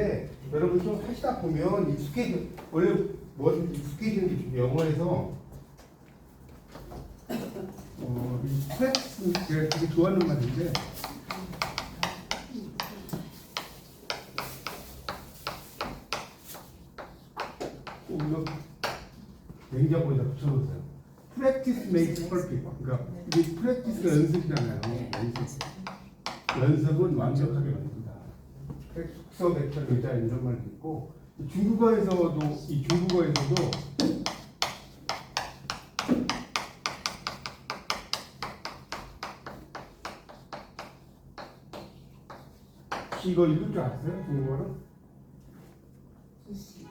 있는데 여러분 좀 하시다 보면 원래 뭐든 익숙해지는 게 좀 영어에서 이 프랙티스 제가 되게 좋아하는 말인데 이거 냉장고에다 붙여놓으세요. Practice makes perfect. 그러니까 이게 프랙티스가 연습이잖아요. 연습은 완벽하게 만든다. 숙서 백철 의자 이런 말도 있고 중국어에서도 이거 읽을 줄 아세요? 중국어로? 부시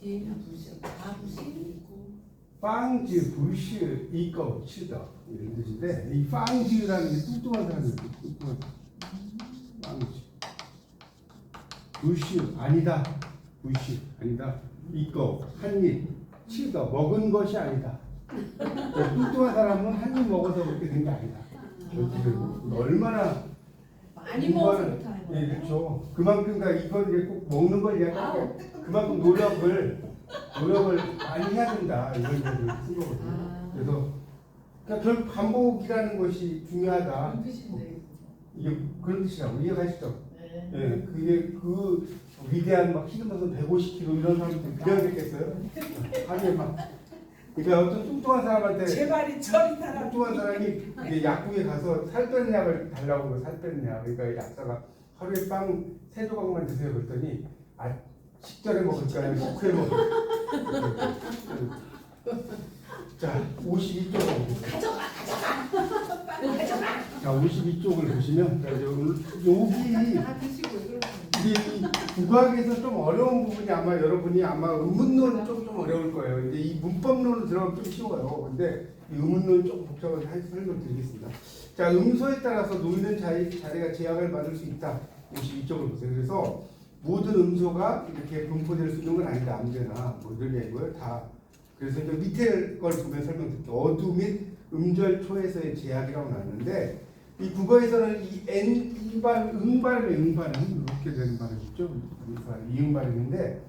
뒤에는 부시 다 부시 있고 方지 부시 이거 치다 이런 뜻인데 이 方지라는 게 뚱뚱한 사람이 뚱뚱한 빵지 부시 아니다 부시 아니다 이거 한입 치다 먹은 것이 아니다 뚱뚱한 사람은 한 입 먹어서 그렇게 된 게 아니다 얼마나 많이 먹어서 못하는 예, 거예요. 그렇죠. 그만큼 이건 이제 꼭 먹는 걸 이야기하는 게 그만큼 노력을 많이 해야 된다 이런 얘기를 쓴 거거든요. 그래서 그러니까 결국 반복이라는 것이 중요하다. 그런 뜻인데. 이게 그런 뜻이라고 이해가시죠? 네. 예, 그게 그 위대한 막 히든버슨 150kg 이런 사람들 그냥 됐겠어요? 하루에 막 그러니까 어떤 뚱뚱한 사람한테 제발이 저리 타라. 뚱뚱한 사람이 이제 약국에 가서 살 빼는 약을 달라고 그러고 살 빼는 약 그러니까 약사가 하루에 빵 3조각만 드세요 그랬더니 식전에 먹을까요? 식후에 먹을까요? 자 52쪽 가져가. 자 52쪽을 보시면 여기 다 드시고 그러면. 이게 이 국악에서 좀 어려운 부분이 여러분이 음문론은 좀 어려울 거예요. 이제 이 문법론은 들어가면 좀 쉬워요. 근데 이 음문론은 좀 복잡하게 설명 드리겠습니다. 자, 음소에 따라서 놓이는 자리가 제약을 받을 수 있다. 52쪽을 보세요. 그래서 모든 음소가 이렇게 분포될 수 있는 건 아니다. 아무데나 뭐 이런 얘기고요. 다. 그래서 이제 밑에 걸 보면 설명드릴게요. 어두 및 음절 초에서의 제약이라고 나왔는데 이 국어에서는 이 이발, 응발은 이렇게 되는 발음이죠. 이응 발음인데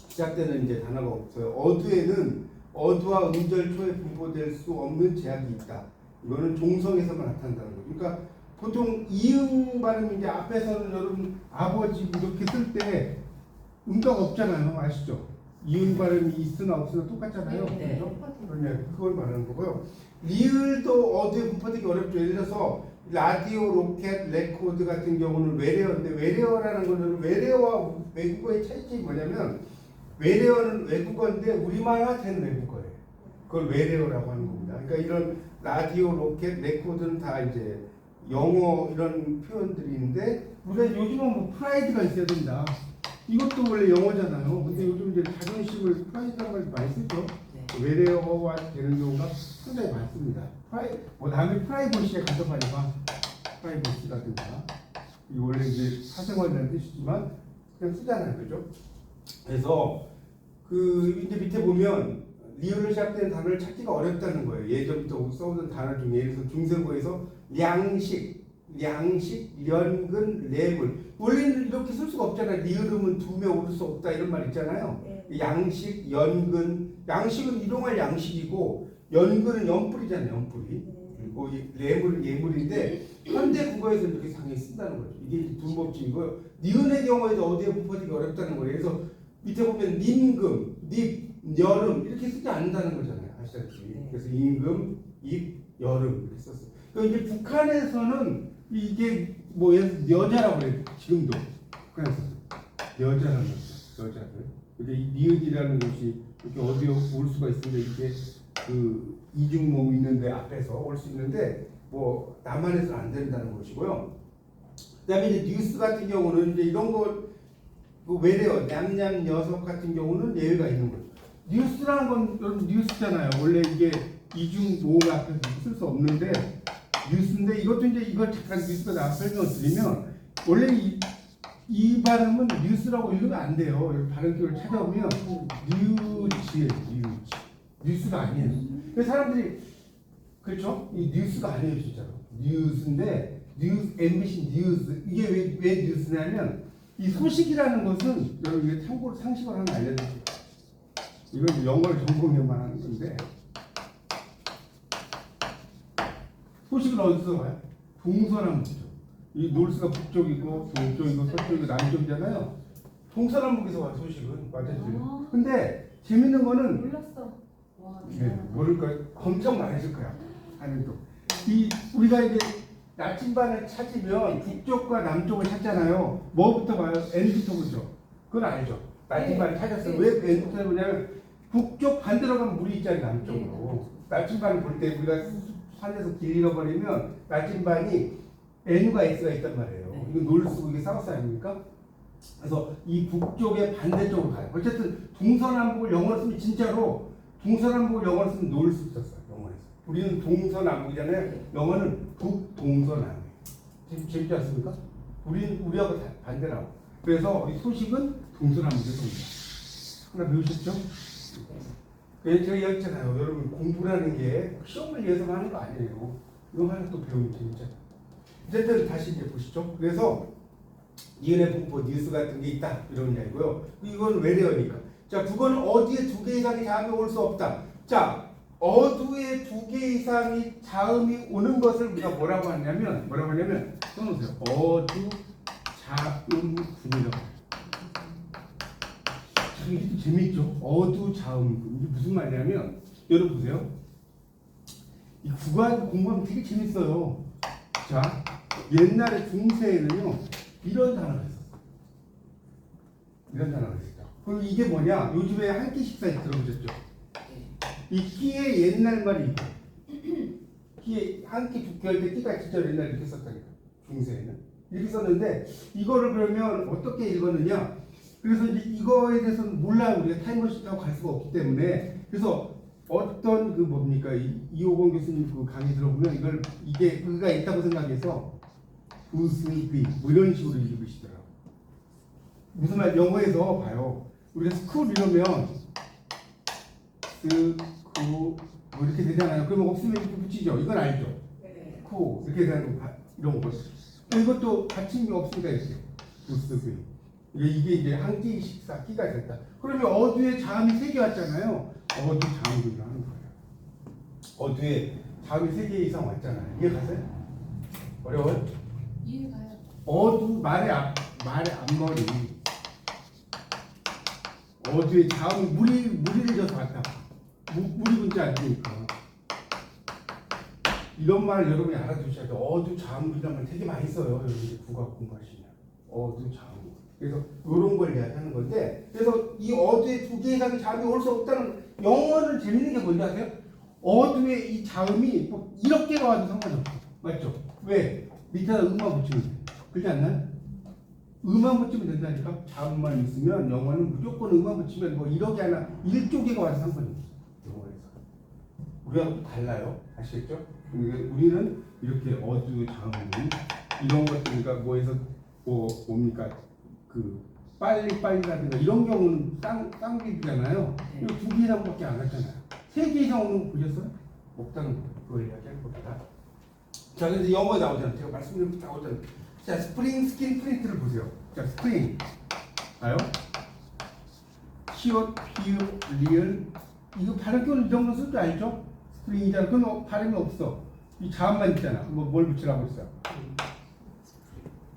시작되는 이제 단어가 없어요. 어두에는 어두와 음절 초에 분포될 수 없는 제약이 있다. 이거는 종성에서만 나타난다는 거예요. 그러니까 보통 이응 발음이 이제 앞에서는 여러분 아버지 이렇게 쓸 때 음가가 없잖아요. 아시죠? 이응 발음이 있으나 없으나 똑같잖아요. 네. 그렇죠? 그걸 말하는 거고요. 리을도 어디에 분포되기 어렵죠. 예를 들어서 라디오, 로켓, 레코드 같은 경우는 외래어인데 외래어라는 거는 외래어와 외국어의 차이점이 뭐냐면 외래어는 외국어인데 우리말화된 외국어예요. 그걸 외래어라고 하는 겁니다. 그러니까 이런 라디오, 로켓, 레코드는 다 이제 영어 이런 표현들이 있는데 우리가 요즘은 뭐 프라이드가 있어야 된다. 이것도 원래 영어잖아요. 근데 요즘 이제 자존심을 프라이드라는 걸 많이 쓰죠. 외래어화 되는 경우가 상당히 많습니다. 뭐 다음에 프라이버시에 가져가니까 프라이버시라든가 이 원래 이제 사생활이라는 뜻이지만 그냥 쓰잖아요, 그죠? 그래서 그 이제 밑에 보면 리을로 시작되는 단어를 찾기가 어렵다는 거예요. 예전부터 써오던 단어 중에 예를 들어서 중세고에서 양식, 연근, 뇌물 원래는 이렇게 쓸 수가 없잖아요. 리을음은 두매 오를 수 없다 이런 말 있잖아요. 양식, 연근, 양식은 일용할 양식이고 연근은 연뿔이잖아요. 연뿔이. 그리고 뇌물은 예물인데 현대 국어에서 이렇게 상당히 쓴다는 거죠. 이게 불법칙이고요. 니은의 경우에도 어디에 분포되기 어렵다는 거예요. 그래서 밑에 보면 님금, 닙, 여름 이렇게 쓰지 않는다는 거잖아요. 아시다시피. 그래서 임금, 입, 여름 이렇게 썼어요. 그러니까 이제 북한에서는 이게 뭐 여자라고 그래요. 지금도 북한에서 여자라는 거죠. 여자를. 근데 이 니은이라는 것이 이렇게 어디에 올 수가 있는데 이게 그 이중모 있는데 앞에서 올 수 있는데 뭐 남한에서는 안 된다는 것이고요. 그다음에 이제 뉴스 같은 경우는 이제 이런 거 그 외래어 냠냠 녀석 같은 경우는 예외가 있는 거죠. 뉴스라는 건 여러분 뉴스잖아요. 원래 이게 이중 모음 앞에서 쓸 수 없는데 뉴스인데 이것도 이제 이걸 잠깐 뉴스가 나와 설명을 드리면 원래 이 발음은 뉴스라고 읽으면 안 돼요. 발음기를 찾아보면 뉴지예요. 뉴스가 아니에요. 그래서 사람들이 그렇죠? 이 뉴스가 아니에요, 진짜로. 뉴스인데 뉴스, MBC 뉴스 이게 왜 뉴스냐면 이 소식이라는 것은 여러분 이게 참고로 상식을 하나 알려드릴게요. 이건 이제 영어를 전공해만 하는 건데 소식은 어디서 와요? 동서남북쪽. 이 노르스가 북쪽이고 동쪽이고 서쪽이고 남쪽이잖아요. 동서남북에서 와 소식은 완전 틀려. 근데 재밌는 거는 몰랐어. 와, 네, 모를 거 엄청 많으실 거야. 하늘도. 이 우리가 이제 나침반을 찾으면 북쪽과 남쪽을 찾잖아요. 뭐부터 봐요? N부터 보죠. 그건 알죠. 나침반을 찾았어요. 왜 N부터 보냐면 북쪽 반대로 가면 물이 있잖아요. 남쪽으로. 나침반을 볼 때 우리가 산에서 길 잃어버리면 나침반이 N과 S가 있단 말이에요. 이거 노르스고 이게 사우스 아닙니까? 그래서 이 북쪽의 반대쪽으로 가요. 어쨌든 동서남북을 영어로 쓰면 진짜로 동서남북을 영어로 쓰면 노르스 썼어요. 영어에서. 우리는 동서남북이잖아요. 영어는 북동서남북. 재밌지 않습니까? 우리하고 반대라고. 그래서 이 소식은 동서남북에서 옵니다. 하나 배우셨죠? 제가 얘기했잖아요. 여러분 공부라는 게 시험을 위해서만 하는 거 아니에요. 이거 하나 또 배우면 재밌잖아요. 어쨌든 다시 이제 보시죠. 그래서 이은혜 분포 뉴스 같은 게 있다 이런 이야기고요. 이건 외래어니까. 자, 국어는 어디에 두 개 이상의 자음이 올 수 없다. 자, 어두에 두 개 이상의 자음이 오는 것을 우리가 뭐라고 하냐면 써놓으세요. 어두 자음 군이라고. 이게 재밌죠? 어두 자음. 이게 무슨 말이냐면 여러분 보세요. 이 국어 공부하면 되게 재밌어요. 자, 옛날에 중세에는요 이런 단어가 있었어. 이런 단어가 있었죠. 그럼 이게 뭐냐? 요즘에 한 끼 식사 들어보셨죠? 이 끼의 옛날 말이 있고 끼에 한 끼 두 끼 할 때 끼가 진짜 옛날에 이렇게 썼다니까. 중세에는 이렇게 썼는데 이거를 그러면 어떻게 읽었느냐? 그래서 이제 이거에 대해서는 몰라요. 우리가 타임머신하고 갈 수가 없기 때문에. 그래서 어떤 그 뭡니까 이호건 교수님 그 강의 들어보면 이게 그가 있다고 생각해서 부스비 뭐 이런 식으로 읽으시더라고. 무슨 말 영어에서 봐요. 우리가 스쿨 이러면 스쿠 뭐 이렇게 되잖아요. 그러면 없으면 이렇게 붙이죠. 이건 알죠. 네. 코 이렇게 되는 거 이런 거. 이것도 받침이 없으니까 이렇게 부스비. 이게 이제 한 끼 식사 끼가 됐다. 그러면 어두에 자음이 3개 왔잖아요. 어두 자음군이라 하는 거예요. 어두에 자음이 3개 이상 왔잖아요. 이해 가세요? 어려워요? 이해가요. 어두 말의 앞머리. 어두에 자음이 무리를 져서 왔다. 무리 분자 아니니까. 이런 말을 여러분이 알아두셔야 돼요. 어두 자음군이라는 말 되게 많이 써요. 여러분이 국어 공부하시면. 어두 자음. 그래서 이런 걸 이야기하는 건데, 그래서 이 어두에 두 개 이상의 자음이 올 수 없다는 영어는 재밌는 게 뭔지 아세요? 어두에 이 자음이 뭐 1억 개가 와도 상관없어. 맞죠? 왜? 밑에다 음만 붙이면 돼. 그렇지 않나요? 음만 붙이면 된다니까? 자음만 있으면 영어는 무조건 음만 붙이면 뭐 1억이 하나 1조 개가 와도 상관이 없어. 영어에서. 우리하고 달라요. 아시겠죠? 우리는 이렇게 어두 자음 이런 것들이니까 뭐에서 뭡니까? 그 빨리라든가 이런 경우는 쌍비잖아요. 이거 2개 이상밖에 안 왔잖아요. 3개 이상 오는 거 보셨어요? 없다는 걸 이야기할 겁니다. 자, 근데 영어에 나오잖아요. 제가 말씀드린 나오잖아요. 자, 스프링 스킨 프린트를 보세요. 자, 스프링 봐요. 시옷, 피읍, 리을 이거 발음 끼우는 이 정도 쓸 줄 알죠? 스프링이잖아. 그건 발음이 없어. 이 자음만 있잖아. 뭐 뭘 붙이라고 했어요?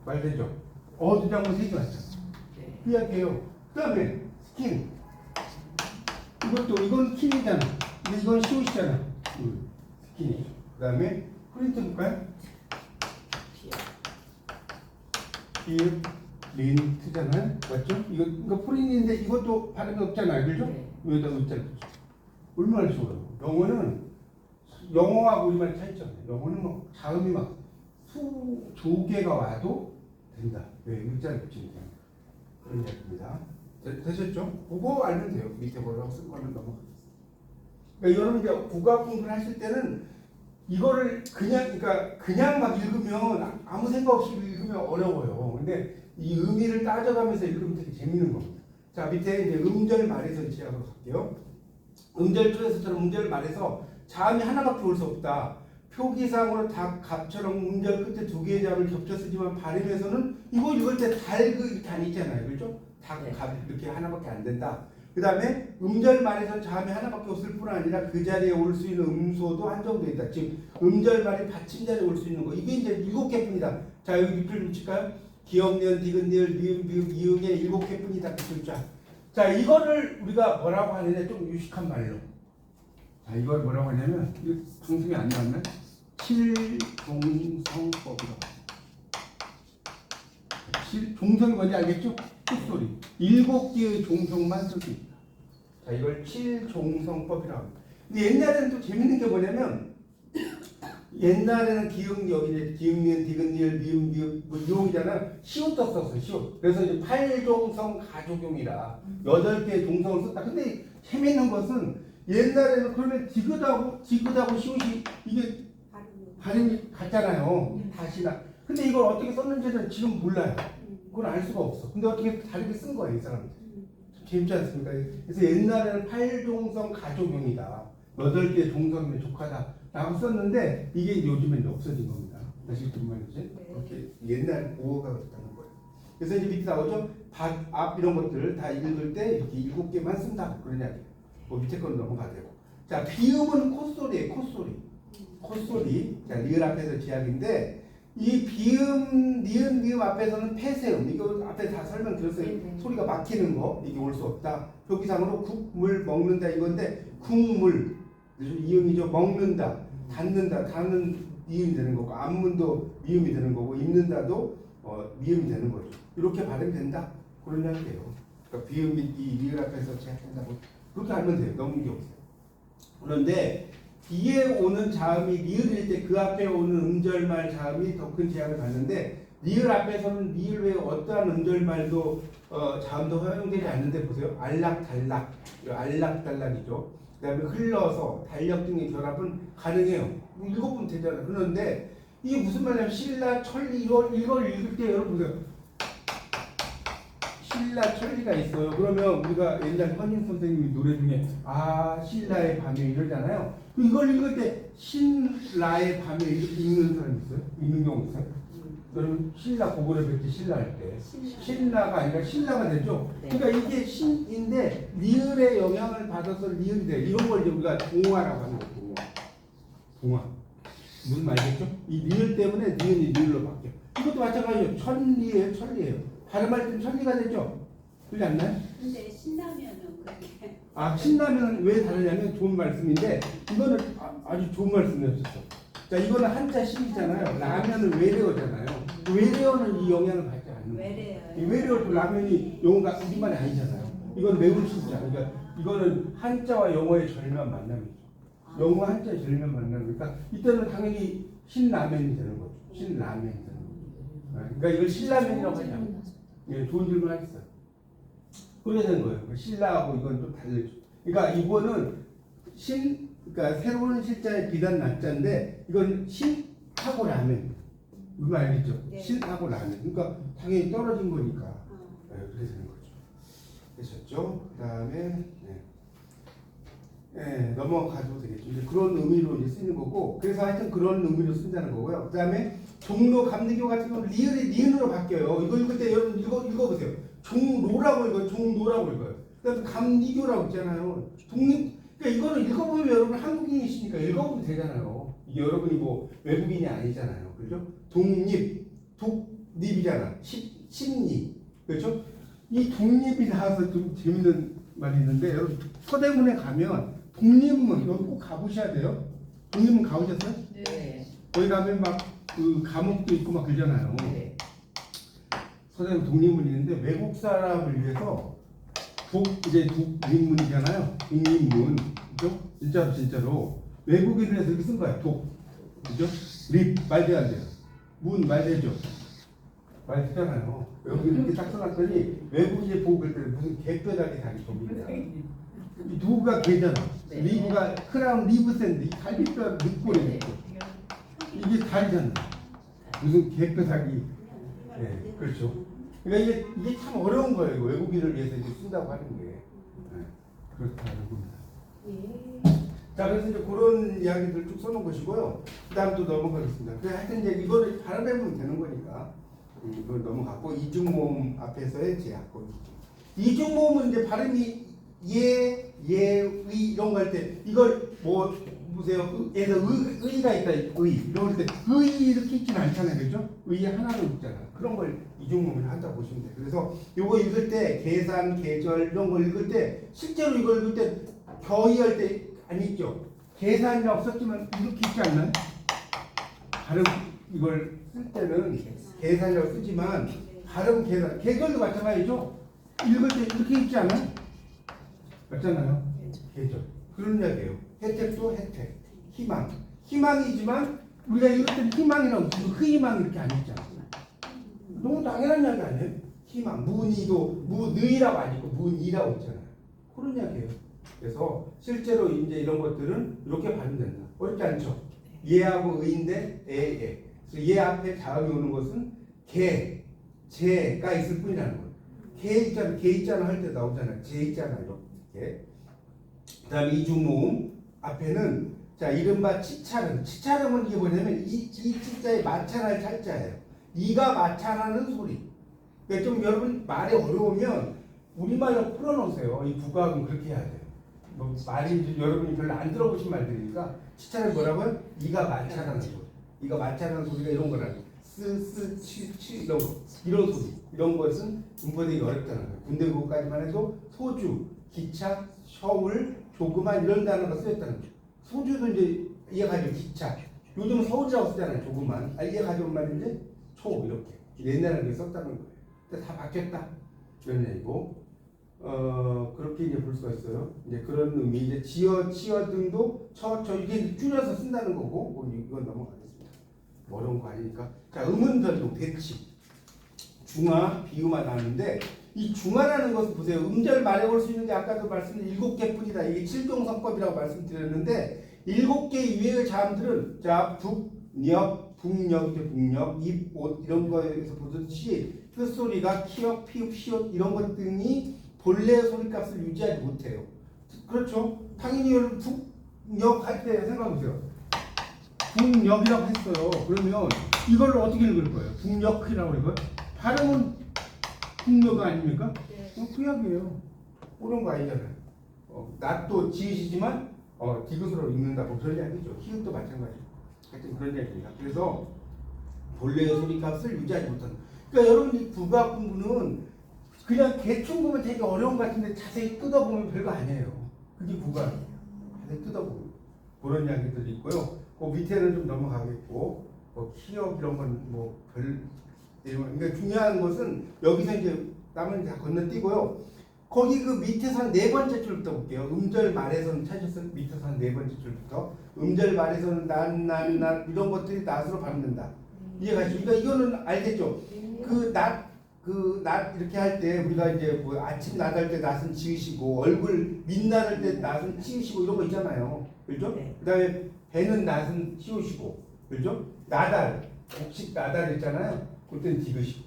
말 되죠? 어두장고 3개 왔잖아. 이야기해요. 그 다음에 스킨. 이건 킨이잖아. 근데 이건 시옷이잖아. 스킨이. 그 다음에 프린트 볼까요? 피읍, 린트잖아요. 맞죠? 이거 프린트인데 이것도 발음이 없잖아요. 그죠? 여기다 있잖아요. 얼마나 쉬워요. 영어하고 우리말 차이점이에요. 영어는 뭐 자음이 막 조개가 와도 된다. 왜? 일자를 붙이면 돼요. 그런 이야기입니다. 되셨죠? 그거 알면 돼요. 밑에 뭐라고 쓴 거는 넘어가겠습니다. 그러니까 여러분 이제 국어 공부를 하실 때는 이거를 그냥 막 읽으면 아무 생각 없이 읽으면 어려워요. 근데 이 의미를 따져가면서 읽으면 되게 재밌는 겁니다. 자, 밑에 이제 음절 말에서 시작으로 갈게요. 음절 줄에서처럼 음절 말에서 자음이 하나밖에 올 수 없다. 표기상으로 갑처럼 음절 끝에 두 개의 자를 겹쳐 쓰지만 발음에서는 이거 읽을 때 달그 이렇게 안 있잖아요. 그렇죠? 네. 갑 이렇게 하나밖에 안 된다. 그 다음에 음절 말에서는 자음이 하나밖에 없을 뿐 아니라 그 자리에 올 수 있는 음소도 한정되어 있다. 즉 음절 말이 받침 자리에 올 수 있는 거. 이게 이제 7개뿐이다. 자 여기 밑줄 좀 칠까요? 기역, 니은, 디귿, 니을, 미음, 비읍, 이응의 7개뿐이다. 밑줄자. 자 이거를 우리가 뭐라고 하느냐 좀 유식한 말로. 자 이걸 뭐라고 하냐면 이거 방송이 안 나왔나? 칠종성법이라고. 종성이 뭔지 알겠죠? 콧소리. 7개의 종성만 쓸 수 있다. 자, 이걸 칠종성법이라고 합니다. 근데 옛날에는 또 재밌는 게 뭐냐면 옛날에는 기역력이 기역니은, 디귿니을, 미음, 비읍, 뭐 이용이잖아요. 시옷도 썼어, 시옷. 그래서 이제 8종성 가족용이라 8개의 종성을 썼다. 근데 재밌는 것은 옛날에는 그러면 디귿하고 시옷이 이게 발음이 같잖아요. 다시나. 근데 이걸 어떻게 썼는지는 지금 몰라요. 그건 알 수가 없어. 근데 어떻게 다르게 쓴 거예요, 이 사람들. 좀 재밌지 않습니까? 그래서 옛날에는 8종성 가족용이다. 8개의 종성이면 족하다. 라고 썼는데 이게 요즘엔 없어진 겁니다. 다시 무슨 말이지? 이렇게 옛날 보호가 그렇다는 거예요. 그래서 이제 밑에 나오죠? 앞 이런 것들 다 읽을 때 이렇게 7개만 쓴다. 그런 이야기. 뭐 밑에 건 넘어가야 되고. 자, 비음은 콧소리예요, 콧소리. 콧소리. 자, 리을 앞에서 제약인데 이 비음, 니은, 미음 앞에서는 폐세음. 이거 앞에 다 설명드렸어요. 네. 소리가 막히는 거. 이게 올 수 없다. 표기상으로 국물 먹는다 이건데 국물. 이음이죠. 먹는다. 닫는다. 닫는 이음이 되는 거고 안문도 미음이 되는 거고 입는다도 미음이 되는 거죠. 이렇게 발음이 된다. 그런 이야기예요. 그러니까 비음이 이 리을 앞에서 제약된다고 그렇게 알면 돼요. 너무 게 없어요. 그런데 뒤에 오는 자음이 리을일 때 그 앞에 오는 음절말 자음이 더 큰 제약을 받는데 리을 앞에서는 리을 외에 어떠한 음절말도 자음도 허용되지 않는데 보세요. 알락달락, 알락달락이죠. 그 다음에 흘러서 달력 등의 결합은 가능해요. 읽어보면 되잖아요. 그런데 이게 무슨 말이냐면 신라, 천리 이걸 읽을 때 여러분 보세요. 신라, 천리가 있어요. 그러면 우리가 옛날 현인 선생님이 노래 중에 신라의 밤에 이러잖아요. 이걸 읽을 때 신라의 밤에 이렇게 읽는 사람 있어요? 읽는 경우 있어요? 여러분 신라 고구려 백제 신라 할 때 신라가 아니라 신라가 되죠. 네. 그러니까 이게 신인데 리을의 영향을 받아서 리을이 돼. 이런 걸 이제 우리가 동화라고 하는 거예요. 동화. 무슨 말이겠죠? 이 리을 때문에 니은이 리을로 바뀌어. 이것도 마찬가지예요. 천리예요. 발음할 때는 천리가 되죠. 그렇지 않나요? 근데 신라면은 그렇게 신라면 왜 다르냐면 좋은 말씀인데 이거는 아주 좋은 말씀이었어. 자, 이거는 한자 신이잖아요. 라면은 외래어잖아요. 외래어는 이 영향을 받지 않는 거예요. 이 외래어도 라면이 영어가 우리말이 아니잖아요. 이건 매울 신자. 그러니까 이거는 한자와 영어의 절묘한 만남이죠. 영어 한자의 절묘한 만남. 그러니까 이때는 당연히 신라면이 되는 거죠. 신라면이 되는 거죠. 그러니까 이걸 신라면이라고 하냐고. 예, 좋은 질문 하겠어요. 그렇게 되는 거예요. 신라하고 이건 좀 다르죠. 그러니까 이거는 그러니까 새로운 실자의 비단 낮자인데 이건 신하고 라면. 이거 알겠죠? 네. 신하고 라면. 그러니까 당연히 떨어진 거니까. 네, 그렇게 되는 거죠. 되셨죠? 그 다음에 넘어가도 되겠죠. 이제 그런 의미로 이제 쓰는 거고, 그래서 하여튼 그런 의미로 쓴다는 거고요. 그 다음에 종로, 감리교 같은 경우는 리을이 니은으로 바뀌어요. 이거 읽을 때 여러분 읽어보세요. 종로라고 읽어요. 종로라고 읽어요. 그다음에 감리교라고 있잖아요. 그러니까 이거는 읽어보면 여러분 한국인이시니까 읽어보면 되잖아요. 이게 여러분이 뭐 외국인이 아니잖아요. 그렇죠? 독립, 독립이잖아. 심리. 그렇죠? 이 독립이 나와서 좀 재밌는 말이 있는데 여러분 서대문에 가면 독립문 여기 꼭 가보셔야 돼요. 독립문 가보셨어요? 네. 거기 가면 막 그 감옥도 있고 막 그러잖아요. 네. 서대문 독립문이 있는데 외국 사람을 위해서 독립문이잖아요. 독립문. 그죠? 진짜로 외국인을 위해서 이렇게 쓴 거야. 그죠? 립 말도 안 돼요. 문 말되죠. 말 되잖아요. 여기 이렇게 딱 써놨더니 외국인이 보고 그럴 때 무슨 개뼈다귀 다리 독립이야. 이 두가 개잖아. 네. 리브가 크라운 리브샌드 이 갈비뼈 늑골이 있고 이게 다리잖아. 무슨 개뼈다귀. 네, 그렇죠. 그러니까 이게 참 어려운 거예요. 이거 외국인을 위해서 이렇게 쓴다고 하는 게. 네, 그렇다는 겁니다. 자, 그래서 이제 그런 이야기들 쭉 써놓은 것이고요. 그 다음 또 넘어가겠습니다. 그래, 하여튼 이제 이거를 발음해보면 되는 거니까. 이걸 넘어갔고, 이중모음 앞에서의 제약. 이중모음은 이제 발음이 예, 의 이런 거 할 때, 이걸 뭐, 보세요. 예를 들어, 의가 있다, 이럴 때, 이렇게 있지는 않잖아요. 그죠? 의 하나로 읽잖아요. 그런 걸 이중모음을 한다고 보시면 돼요. 그래서 요거 읽을 때, 계산, 계절, 이런 걸 읽을 때, 실제로 이걸 읽을 때, 겨의할 때, 안 있죠? 계산이라고 썼지만, 이렇게 있지 않나요? 발음, 이걸 쓸 때는 계산이라고 쓰지만, 발음 계산, 계절도 마찬가지죠? 읽을 때 이렇게 읽지 않아요? 맞잖아요? 계절. 그런 이야기예요. 혜택도 혜택, 희망. 희망이지만 우리가 이럴 때는 희망이라고 지금 희망 이렇게 안 읽잖아. 너무 당연한 이야기 아니에요? 희망. 문의도 문의라고 안 읽고 문의라고 있잖아요. 그런 이야기예요. 그래서 실제로 이제 이런 것들은 이렇게 발음된다. 어렵지 않죠? 예하고 의인데 에에. 그래서 예 앞에 자음이 오는 것은 개, 제가 있을 뿐이라는 거예요. 개 있잖아 할 때 나오잖아요. 제 있잖아 이렇게. 그다음에 이중모음 앞에는 자 이른바 치차름. 치차름은 이게 뭐냐면 이 치자에 마찰할 찰자예요. 이가 마찰하는 소리. 그러니까 좀 여러분 말이 어려우면 우리말로 풀어놓으세요. 이 국어학은 그렇게 해야 돼요. 뭐 말이 여러분이 별로 안 들어보신 말들이니까 치차는 뭐라고요? 이가 마찰하는 소리. 이가 마찰하는 소리가 이런 거라는 치 이런 거 이런 소리 이런 것은 문법되기 어렵다는 거예요. 군대 국어까지만 해도 소주, 기차, 서울, 조그만 이런 단어가 쓰였다는 거죠. 소주도 이제 이해가지고 기차. 요즘 서울이라고 쓰잖아요. 조그만. 이해가지고 말인데 초 이렇게 옛날에 그렇게 썼다는 거예요. 근데 다 바뀌었다 이런 얘기고. 그렇게 이제 볼 수가 있어요. 이제 그런 의미, 이제 지어, 치어 등도 이게 줄여서 쓴다는 거고, 뭐 이건 넘어가겠습니다. 어려운 거 아니니까. 자, 음운변동, 대치, 중화, 비음화 나오는데, 이 중화라는 것을 보세요. 음절 말해볼 수 있는 게 아까도 말씀드린 7개뿐이다. 이게 7종성법이라고 말씀드렸는데, 7개 이외의 자음들은, 자, 북녘, 북녘, 입, 옷, 이런 거에서 보듯이, 뜻소리가 키역, 피읍, 시옷, 이런 것 등이 본래 소리값을 유지하지 못해요. 그렇죠? 당연히 여러분 북녘 할 때 생각해보세요. 북녘이라고 했어요. 그러면 이걸 어떻게 읽을 거예요? 북녘이라고 읽어요? 발음은 북녘 아닙니까? 북녘이에요. 그런 거 아니잖아요. 낫도 지으시지만 디귿으로 읽는다. 뭐 그런 이야기죠. 히읗도 마찬가지고. 하여튼 그런 이야기입니다. 그래서 본래의 소리값을 유지하지 못한다. 그러니까 여러분 이 국어학 공부는 그냥 대충 보면 되게 어려운 것 같은데 자세히 뜯어보면 별거 아니에요. 그게 국어학이에요. 자세히 뜯어보면 그런 이야기들이 있고요. 그 밑에는 좀 넘어가겠고 키역 이런 건 뭐 별 그러니까 중요한 것은 여기서 이제 남은 다 건너뛰고요. 거기 그 밑에서 한 4번째 줄부터 볼게요. 음절 말에서는 찾았어요. 밑에서 한 4번째 줄부터 음절 말에서는 난 이런 것들이 낫으로 발음된다. 이해가시죠? 그러니까 이거는 알겠죠? 낫 이렇게 할 때 우리가 이제 뭐 아침 낫 할 때 낫은 지으시고 얼굴 민낯 할 때 낫은 치우시고 이런 거 있잖아요. 그렇죠? 네. 그다음에 배는 낫은 치우시고 그렇죠? 나달 복식 나달 있잖아요. 그때는 디귿이고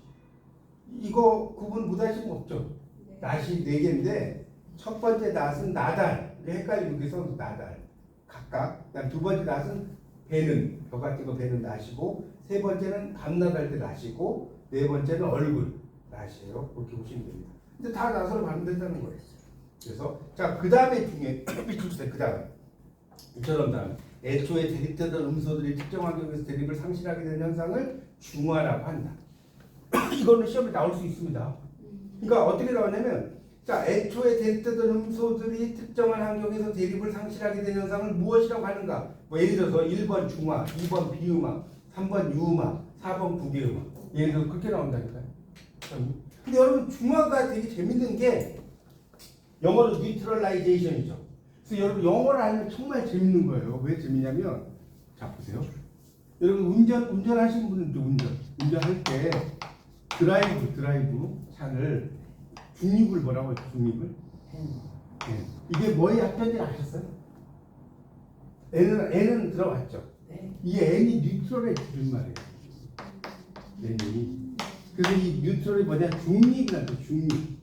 이거 구분 못 하시는 거 없죠? 네. 낫이 4개인데 첫 번째 낫은 나달 헷갈리고 그래서 나달 각각 그다음 두 번째 낫은 배는 저 같은 거 배는 낫이고 세 번째는 밤낮 할 때 낫이고 네 번째는 얼굴 낫이에요. 그렇게 보시면 됩니다. 근데 다 낫으로 발음된다는 거예요. 그래서 자 그 다음에 중에 밑줄주세요. 그 다음 이처럼 다음 애초에 대립되던 음소들이 특정 환경에서 대립을 상실하게 되는 현상을 중화라고 한다. 이거는 시험에 나올 수 있습니다. 그러니까 어떻게 나오냐면 자 애초에 대립되던 음소들이 특정한 환경에서 대립을 상실하게 되는 현상을 무엇이라고 하는가? 뭐 예를 들어서 1번 중화, 2번 비음화, 3번 유음화, 4번 부비음화. 예를 들어서 그렇게 나온다니까요. 근데 여러분 중화가 되게 재밌는 게 영어로 뉴트럴라이제이션이죠. 그래서 여러분 영어를 알면 정말 재밌는 거예요. 왜 재밌냐면 자 보세요. 여러분 운전하시는 분들도 운전할 때 드라이브 차를 중립을 뭐라고 하죠? 중립을? 네. 이게 뭐의 합전인지 아셨어요? N은 들어봤죠. 네. 이 N이 뉴트럴의 줄임말이에요. N이. 그래서 이 뉴트럴이 뭐냐? 중립이라는 거죠. 중립.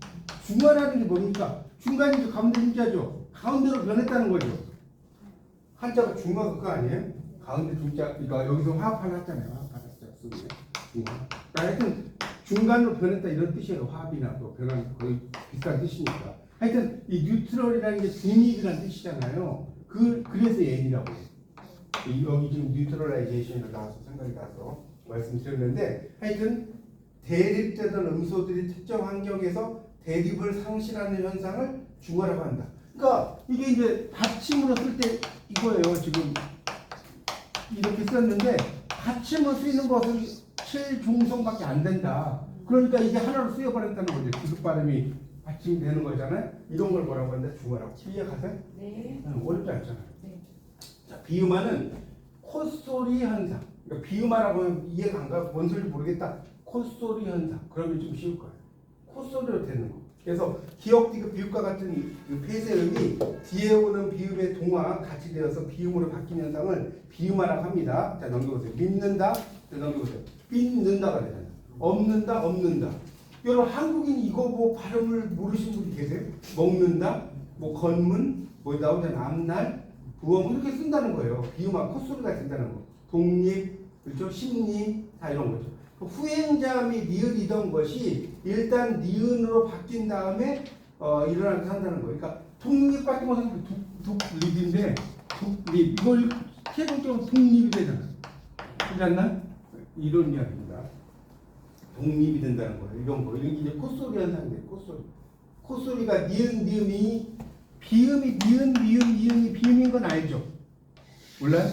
중화라는 게 뭡니까? 중간이 가운데 힘자죠. 가운데로 변했다는 거죠. 한자가 중화 그거 아니에요? 가운데 중자, 그러니까 여기서 화합하려 했잖아요. 화합하려 쓰네. 중화. 그러니까 하여튼 중간으로 변했다 이런 뜻이에요. 화합이나 또 변한 거의 비슷한 뜻이니까. 하여튼 이 뉴트럴이라는 게 중립이라는 뜻이잖아요. 그래서 N이라고 해요. 여기 지금 뉴트럴라이제이션이 나와서 생각이 나서 말씀드렸는데 하여튼 대립되던 음소들이 특정 환경에서 대립을 상실하는 현상을 중화라고 한다. 그러니까 이게 이제 받침으로 쓸 때 이거예요. 지금 이렇게 썼는데 받침으로 쓰이는 것은 실중성밖에 안 된다. 그러니까 이게 하나로 쓰여버렸다는 거죠. 기습 발음이 받침이 되는 거잖아요. 이런 걸 뭐라고 하는데 중화라고. 이해가세요? 네. 어렵지 않잖아요. 네. 자, 비음화는 콧소리 현상. 그러니까 비음화라고 하면 이해가 안 가고 뭔 소리인지 모르겠다. 콧소리 현상. 그러면 좀 쉬울 거예요. 콧소리로 되는 거. 그래서 기역, 디귿, 비읍과 같은 그 폐쇄음이 뒤에 오는 비읍의 동화 같이 되어서 비음으로 바뀌는 현상을 비음화라고 합니다. 자, 넘겨보세요. 믿는다. 자, 넘겨보세요. 믿는다가 되잖아요. 없는다, 없는다. 여러분 한국인 이거 뭐 발음을 모르시는 분이 계세요? 먹는다, 뭐 건문, 뭐 나오잖아요. 앞날, 부엉 이렇게 쓴다는 거예요. 비음화 콧소리가 된다는 거. 독립, 그렇죠? 심리 다 이런 거죠. 후행자 및 니은이던 것이 일단 니은으로 바뀐 다음에 일어나게 한다는 거예요. 그러니까 독립 같은 것은 독립인데 독립 이걸 최종적으로 독립이 되잖아. 그렇지 않나? 이런 이야기입니다. 독립이 된다는 거예요. 이런 거. 이런 게 이제 콧소리 현상이에요. 콧소리. 콧소리가 니은, 니음이 비음이 니은, 미음, 이음이 비음인 건 알죠? 몰라요?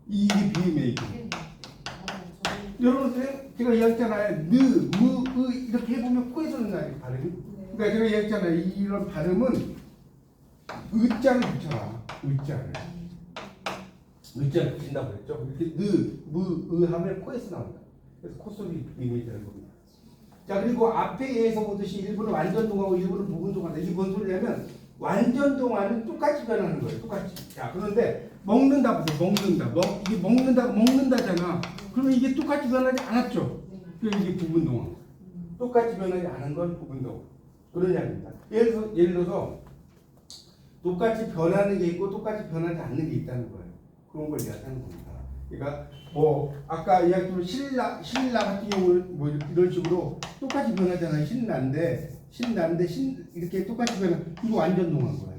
이게 비음이에요. 이게. 네. 맞아요. 여러분 제가 이야기했잖아요. 느, 무, 으 이렇게 해보면 코에서 나요 발음이. 네. 그러니까 제가 이야기했잖아요. 이런 발음은 의자를 붙여라. 의자를. 의자를 붙인다고 그랬죠. 이렇게 느, 무, 으 하면 코에서 나온다. 그래서 콧소리 비음이 되는 겁니다. 자, 그리고 앞에서 보듯이 일부는 완전 동하고 일부는 부분 동하다. 이게 뭔 소리냐면 완전 동화는 똑같이 변하는 거예요. 똑같이. 자, 그런데 먹는다 보세요. 먹는다. 이게 먹는다잖아. 그러면 이게 똑같이 변하지 않았죠. 그래서 이게 부분 동화. 똑같이 변하지 않은 건 부분 동화. 그런 이야기입니다. 예를 들어서 똑같이 변하는 게 있고 똑같이 변하지 않는 게 있다는 거예요. 그런 걸 이야기하는 겁니다. 그러니까 뭐 아까 이야기했던 신라 같은 경우는 뭐 이런 식으로 똑같이 변하잖아요. 신라인데 이렇게 똑같이 변하. 이거 완전 동화인 거예요.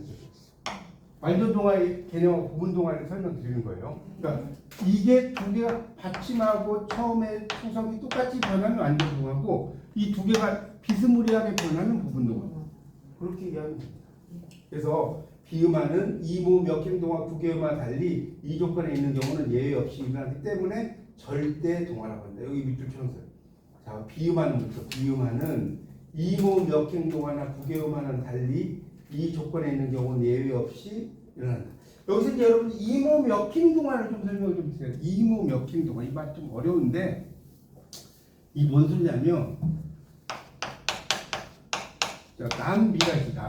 완전 동화의 개념하고 부분 동화를 설명드리는 거예요. 그러니까 이게 두 개가 받침하고 처음에 초성이 똑같이 변하면 완전 동화고 이 두 개가 비스무리하게 변하면 부분 동화. 그렇게 이야기합니다. 그래서 비음화는 이모 몇행 동화, 구개음화 달리 이 조건에 있는 경우는 예외 없이 일어나기 때문에 절대 동화라고 한다. 여기 밑줄처럼 써요. 자, 비음화는 이모 몇행 동화나 구개음화는 달리 이 조건에 있는 경우는 예외 없이 일어난다. 여기서 이제 여러분 이모 몇행 동화를 좀 설명을 좀 드려요. 이모 몇행 동화 이 말 좀 어려운데 이 뭔 소리냐면 남비가 있어.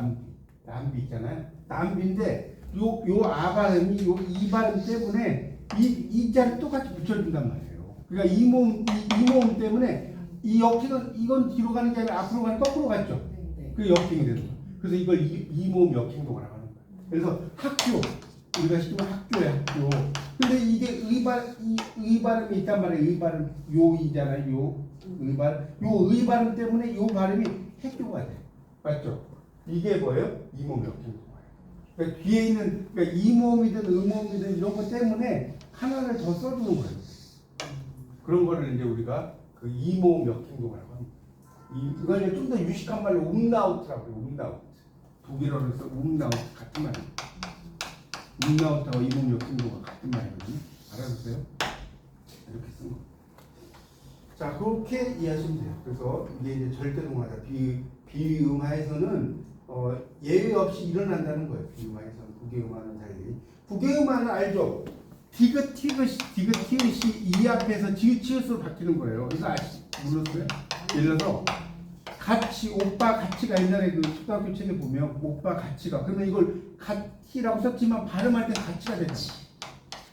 남비 있잖아요. 남비인데 요 아 발음이 요 이 발음 때문에 이 자를 똑같이 붙여준단 말이에요. 그러니까 이 모음 때문에 이 역행은 이건 뒤로 가는 게 아니라 앞으로 가는 거꾸로 갔죠. 그 역행이 되는 거예요. 그래서 이걸 이모음 역행동화라고 하는 거예요. 그래서 학교 우리가 시키면 학교야 학교. 근데 이게 의 발음이 있단 말이에요. 의 발음 요이잖아요. 요 의 발음 때문에 요 발음이 학교가 돼. 맞죠? 이게 뭐예요? 이모음 역행동화. 그러니까 뒤에 있는 그러니까 이모음이든 의모음이든 이런 것 때문에 하나를 더 써주는 거예요. 그런 거를 이제 우리가 그 이모음 역행동화라고 합니다. 이걸 좀 더 유식한 말로 움나우트라고 해요. 움나우트. 독일어로 해서 움나우트 같은 말이에요. 움나우트하고 이모음 역행동화 같은 말이거든요. 알아보세요. 이렇게 쓴 거. 자, 그렇게 이해하시면 돼요. 그래서 이게 이제 절대 동화다. 비음화에서는 예외 없이 일어난다는 거예요. 비음화에서는 국외음화는 달리. 국외음화는 알죠? 디귿 티귿이 이 앞에서 지읒으로 바뀌는 거예요. 이거 몰랐어요? 예를 들어서 같이 오빠 가치가 옛날에 그 초등학교 책에 보면 오빠 가치가 그러면 이걸 가티라고 썼지만 발음할 때 가치가 되잖아.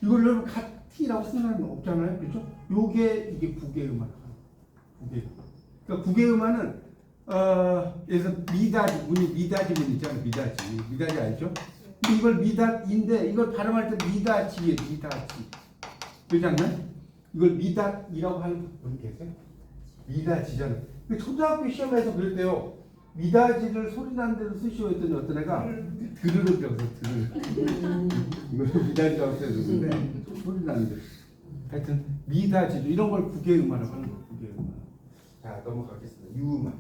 이걸 여러분 가티라고 쓰는 사람이 없잖아요. 그렇죠? 이게 국외음화라고 합니다. 그러니까 국외음화는 예를 들어서 미다지 문 있잖아요. 미다지 알죠? 근데 이걸 미닷인데 이걸 발음할 때 미다지예요. 미다지. 그렇지 않나요? 이걸 미닷이라고 하는 분 계세요? 미다지잖아요. 그 초등학교 시험에서 그랬대요. 미다지를 소리 나는 대로 쓰시오 했더니 어떤 애가 드르륵이라고 해서 드르륵. 이걸 미다지라고 써줬는데 소리 나는 대로. 하여튼 미다지도 이런 걸 국외음화라고 하는 거예요. 국외음화. 자 넘어가겠습니다. 유음화.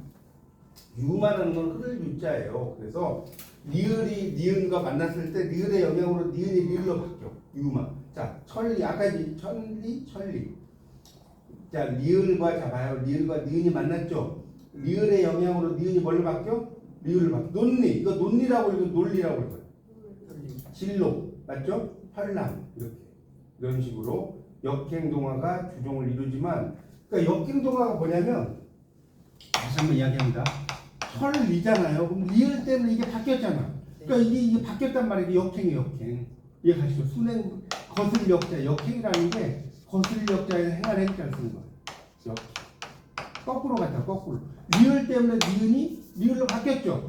유음화라는 건 흐를 유자예요. 그래서 리을이 니은과 만났을 때 리을의 영향으로 니은이 리을로 바뀌어. 유음화. 자 천리 아까 이제 천리. 자 리을과 잡아요. 리을과 니은이 만났죠. 리을의 영향으로 니은이 뭘로 바뀌어? 리을로 바뀌어. 논리. 이거 논리라고 읽고 논리라고 읽어요. 진로. 맞죠? 활람. 이렇게. 이런 식으로 역행동화가 주종을 이루지만 그러니까 역행동화가 뭐냐면 다시 한번 이야기합니다. 철리잖아요. 그럼 리을 때문에 이게 바뀌었잖아. 그러니까 이게 바뀌었단 말이에요. 역행이에요. 역행. 이해가시죠? 순행 거슬역자. 역행이라는 게 거슬역자에서 행할 행자를 쓰는 거예요. 역행. 거꾸로 갔다. 거꾸로. 리을 때문에 니은이 리을로 바뀌었죠.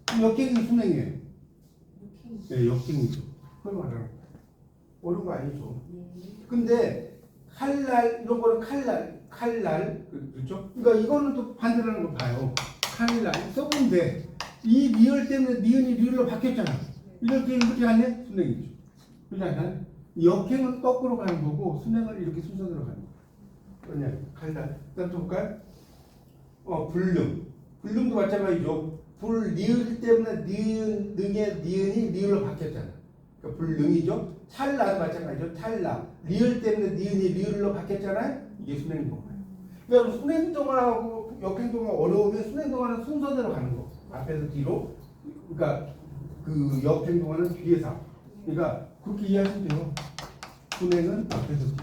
그럼 역행이 순행이에요. 네, 역행이죠. 그걸 말하는 거예요. 어려운 거 아니죠. 근데 칼날 이런 거는 칼날 그렇죠? 그러니까 이거는 또 반대라는 거 봐요. 칼날 써보면 돼. 이 리을 때문에 니은이 리을로 바뀌었잖아. 이렇게 하면 순행이죠. 그렇지 역행은 거꾸로 가는 거고 순행은 이렇게 순서대로 가는 거. 그러냐 칼날. 그다음 또 볼까요? 불능. 도 마찬가지죠. 리을 때문에 능의 니은이 리을로 바뀌었잖아. 그러니까 불능이죠. 찰나도 마찬가지죠. 탈락. 리을 때문에 니은이 리을로 바뀌었잖아요. 이게 순행동화예요. 그러니까 순행동화하고 역행동화 어려우면 순행동화는 순서대로 가는 거. 앞에서 뒤로. 그러니까 그 역행동화는 뒤에서. 그러니까 그렇게 이해하시면 돼요. 순행은 앞에서 뒤.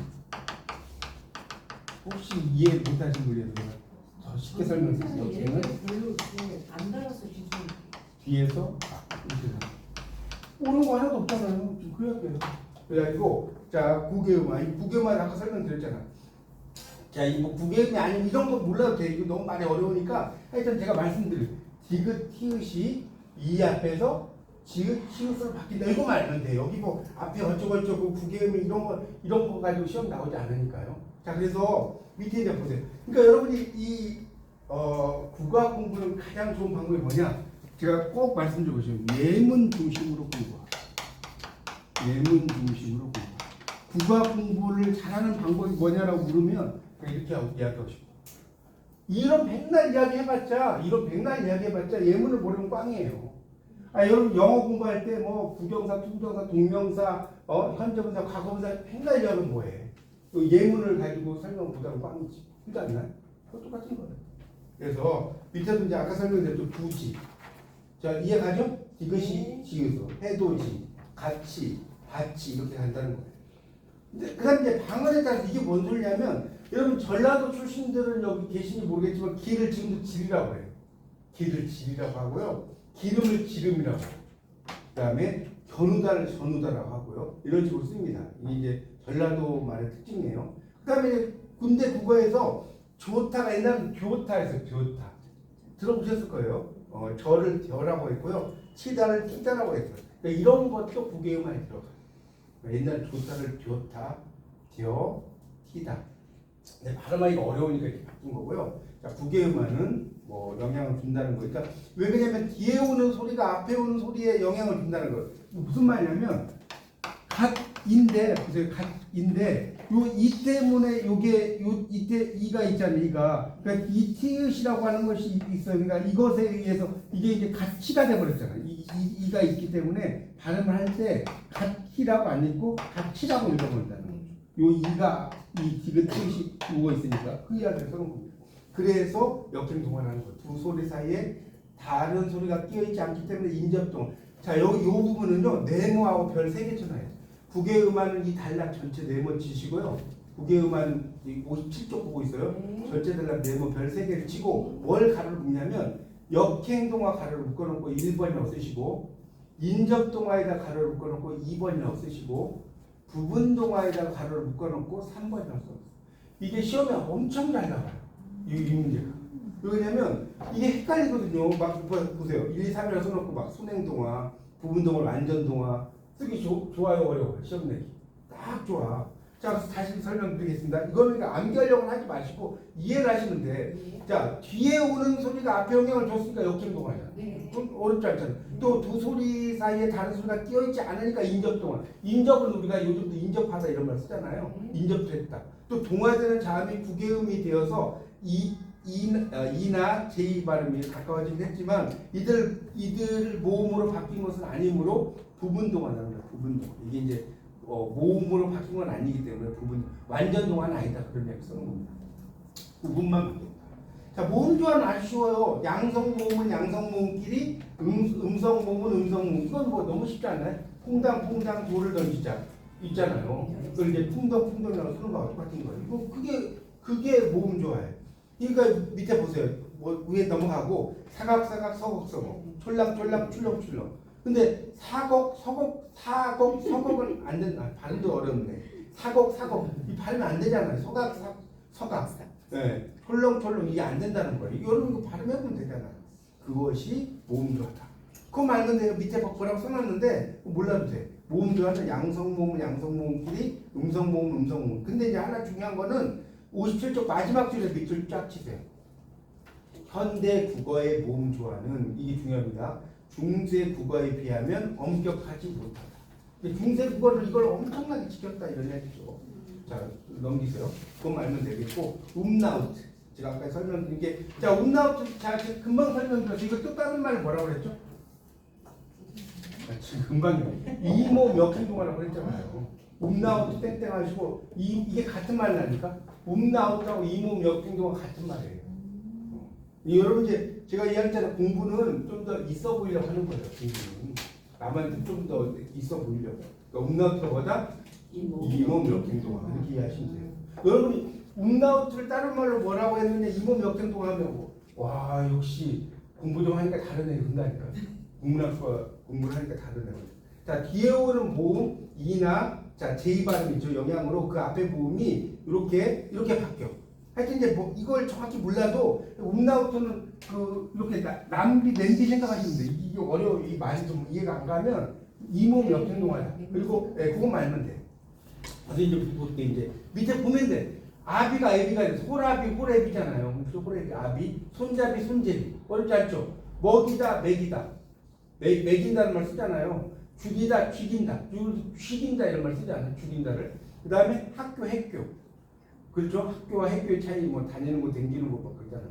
혹시 이해 못하신 분이 있어요? 더 쉽게 설명드릴게요. 역행은 별로 이렇게 안 달아서 기준. 뒤에서 이렇게. 오는 거 하나도 없잖아요. 지금 그 이야기예요. 그래가지고 자 국외음화, 이 국외음화 아까 설명드렸잖아. 자 이 뭐 국외음이 아니면 이런 거 몰라도 돼. 이거 너무 많이 어려우니까 하여튼 제가 말씀드린 디귿 티읕이 이 앞에서 지읒 티읕으로 바뀐다. 이거만 알면 돼요. 여기 뭐 앞에 어쩌고저쩌고 국외음이 이런 거 가지고 시험 나오지 않으니까요. 자 그래서 밑에 이제 보세요. 그러니까 여러분이 이 국어 공부는 가장 좋은 방법이 뭐냐? 제가 꼭 말씀드리고 예문 중심으로 공부하고 예문 중심으로 공부. 국어 공부를 잘하는 방법이 뭐냐라고 물으면 이렇게 이야기하고 싶어. 이런 백날 이야기해봤자 예문을 모르면 꽝이에요. 여러분 영어 공부할 때 뭐 부정사, 투부정사, 동명사, 현재분사, 과거분사 백날 이야기하면 뭐해? 예문을 가지고 설명 못하면 꽝이지. 그렇지 않나요? 그거 똑같은 거예요. 그래서 밑에도 이제 아까 설명드렸죠. 부지. 자 이해가죠? 이것이 지으소, 해도지, 같이, 같이 이렇게 간다는 거예요. 근데 그다음 이제 방언에 따라서 이게 뭔 소리냐면 여러분 전라도 출신들은 여기 계신지 모르겠지만 길을 지금도 지리라고 해요. 길을 지리라고 하고요. 기름을 지름이라고 해요. 그다음에 견우다를 전우다라고 하고요. 이런 식으로 씁니다. 이게 이제 전라도 말의 특징이에요. 그다음에 군대 국어에서 조타가 옛날에 교타에서 교타 들어보셨을 거예요. 절을 벼라고 했고요. 치다를 띠다라고 했어요. 그러니까 이런 것도 국외음화에 들어가요. 옛날 조타를 교타, 벼, 띠다. 네, 발음하기가 어려우니까 이렇게 바꾼 거고요. 자, 국외음화는 뭐 영향을 준다는 거니까 왜 그러냐면 뒤에 오는 소리가 앞에 오는 소리에 영향을 준다는 거예요. 무슨 말이냐면 갓인데 보세요. 갓인데 요 이 때문에 요게 요 이때 이가 있잖아요. 이가 그러니까 이 티읕이라고 하는 것이 있어요. 그러니까 이것에 의해서 이게 이제 갓치가 돼 버렸잖아요. 이가 있기 때문에 발음을 할 때 갓치라고 안 읽고 갓치라고 읽어버린다는 거죠. 요 이가 이 디귿 티읕이 누워 있으니까 그 이야기를 써놓은 겁니다. 그래서 역행동화라는 거예요. 두 소리 사이에 다른 소리가 끼어 있지 않기 때문에 인접동. 자 여기 요 부분은요 네모하고 별 3개 쳐놔요. 국외음화는 이 단락 전체 네모 치시고요. 국외음화는 57쪽 보고 있어요. 전체 단락 네모 별 3개를 치고 뭘 가로를 묶냐면 역행동화 가로를 묶어놓고 1번이라고 쓰시고 인접동화에다 가로를 묶어놓고 2번이라고 쓰시고 부분동화에다 가로를 묶어놓고 3번이라고 써요. 이게 시험에 엄청 잘 나와요. 이 문제가. 왜냐면 이게 헷갈리거든요. 막 보세요. 1, 2, 3이라고 써놓고 막 순행동화, 부분동화, 완전동화 쓰기 좋아요, 어려워요? 시험 내기 딱 좋아. 자, 다시 설명드리겠습니다. 이거는 그러니까 암기하려고 하지 마시고 이해를 하시면 돼. 네. 자, 뒤에 오는 소리가 앞에 영향을 줬으니까 역행동화잖아. 네. 그럼 어렵지 않잖아. 또 두 소리 사이에 다른 소리가 끼어있지 않으니까 인접동화. 인접은 우리가 요즘도 인접하다 이런 말 쓰잖아요. 인접됐다. 또 동화되는 자음이 구개음이 되어서 이나 제이 발음이 가까워지긴 했지만 이들 모음으로 바뀐 것은 아니므로 부분동화라는 거야. 부분동화. 이게 이제 모음으로 바뀐 건 아니기 때문에 부분 완전 동화는 아니다 그런 이야기 쓰는 겁니다. 부분만 바뀌었다. 자, 모음 조화는 아주 쉬워요. 양성 모음은 양성 모음끼리, 음성 모음은 음성 모음. 이건 뭐 너무 쉽지 않나요? 퐁당 돌을 던지자 있잖아요. 그걸 이제 풍덩풍덩이라고 쓰는 거하고 똑같은 거예요. 이거 그게 모음 조화예요. 그러니까 밑에 보세요. 뭐 위에 넘어가고 사각사각 서걱서걱 촐랑촐랑 출렁출렁. 근데 사곡은 안 된다. 발음도 어렵네. 사곡 이 발음이 안 되잖아요. 서각 네. 촐렁촐렁 이게 안 된다는 거예요. 여러분 이거 발음해보면 되잖아요. 그것이 모음조화다. 그거 말고 내가 밑에 뭐라고 써놨는데 몰라도 돼. 모음조화는 양성모음은 양성모음끼리 음성모음 음성모음. 근데 이제 하나 중요한 거는 57쪽 마지막 줄에 밑줄 쫙 치세요. 현대 국어의 모음조화는 이게 중요합니다. 중세 국어에 비하면 엄격하지 못하다. 중세 국어를 이걸 엄청나게 지켰다 이런 얘기죠. 자, 넘기세요. 그건 알면 되겠고 음라우트. 제가 아까 설명드린 게 자, 음라우트 자, 금방 설명드렸어요. 이거 또 다른 말 뭐라고 그랬죠? 지금 금방이요. 이모 역행동화라고 그랬잖아요. 음라우트 땡땡 하시고 이게 같은 말이라니까? 음라우트하고 이모 역행동화 같은 말이에요. 여러분 이제 제가 이야기했잖아요. 공부는 좀 더 있어 보이려고 하는 거예요. 공부는 남한테 좀 더 있어 보이려고. 그러니까 음라우트보다 이모 역행동화 이렇게 이해하시면 돼요. 여러분이 음라우트를 다른 말로 뭐라고 했느냐 이모 역행동화 하면 와 역시 공부 좀 하니까 다른 애가 된다니까. 음라우트가 공부를 하니까 다른 애가. 자, 뒤에 오는 모음 이나 자 제이 발음이죠. 영향으로 그 앞에 모음이 이렇게 바뀌어. 하여튼 이제 뭐 이걸 정확히 몰라도 음라우트는 이렇게 냄비 생각하시면 돼. 이게 어려워. 이 말이 좀 이해가 안 가면 이모 역행동화야. 그리고 그것만 알면 돼. 그래서 이제 그때 이제 밑에 보면 돼. 아비가 애비가 돼서 호라비 호래비잖아요. 호래비 아비 손잡이 손잡이 어렵지 않죠? 먹이다 먹이다 먹인다는 말 쓰잖아요. 죽이다 죽인다 이런 말 쓰지 않아요? 죽인다를. 그 다음에 학교 학교 그렇죠? 학교와 학교의 차이 뭐 다니는 거 댕기는 거 막 그러잖아요.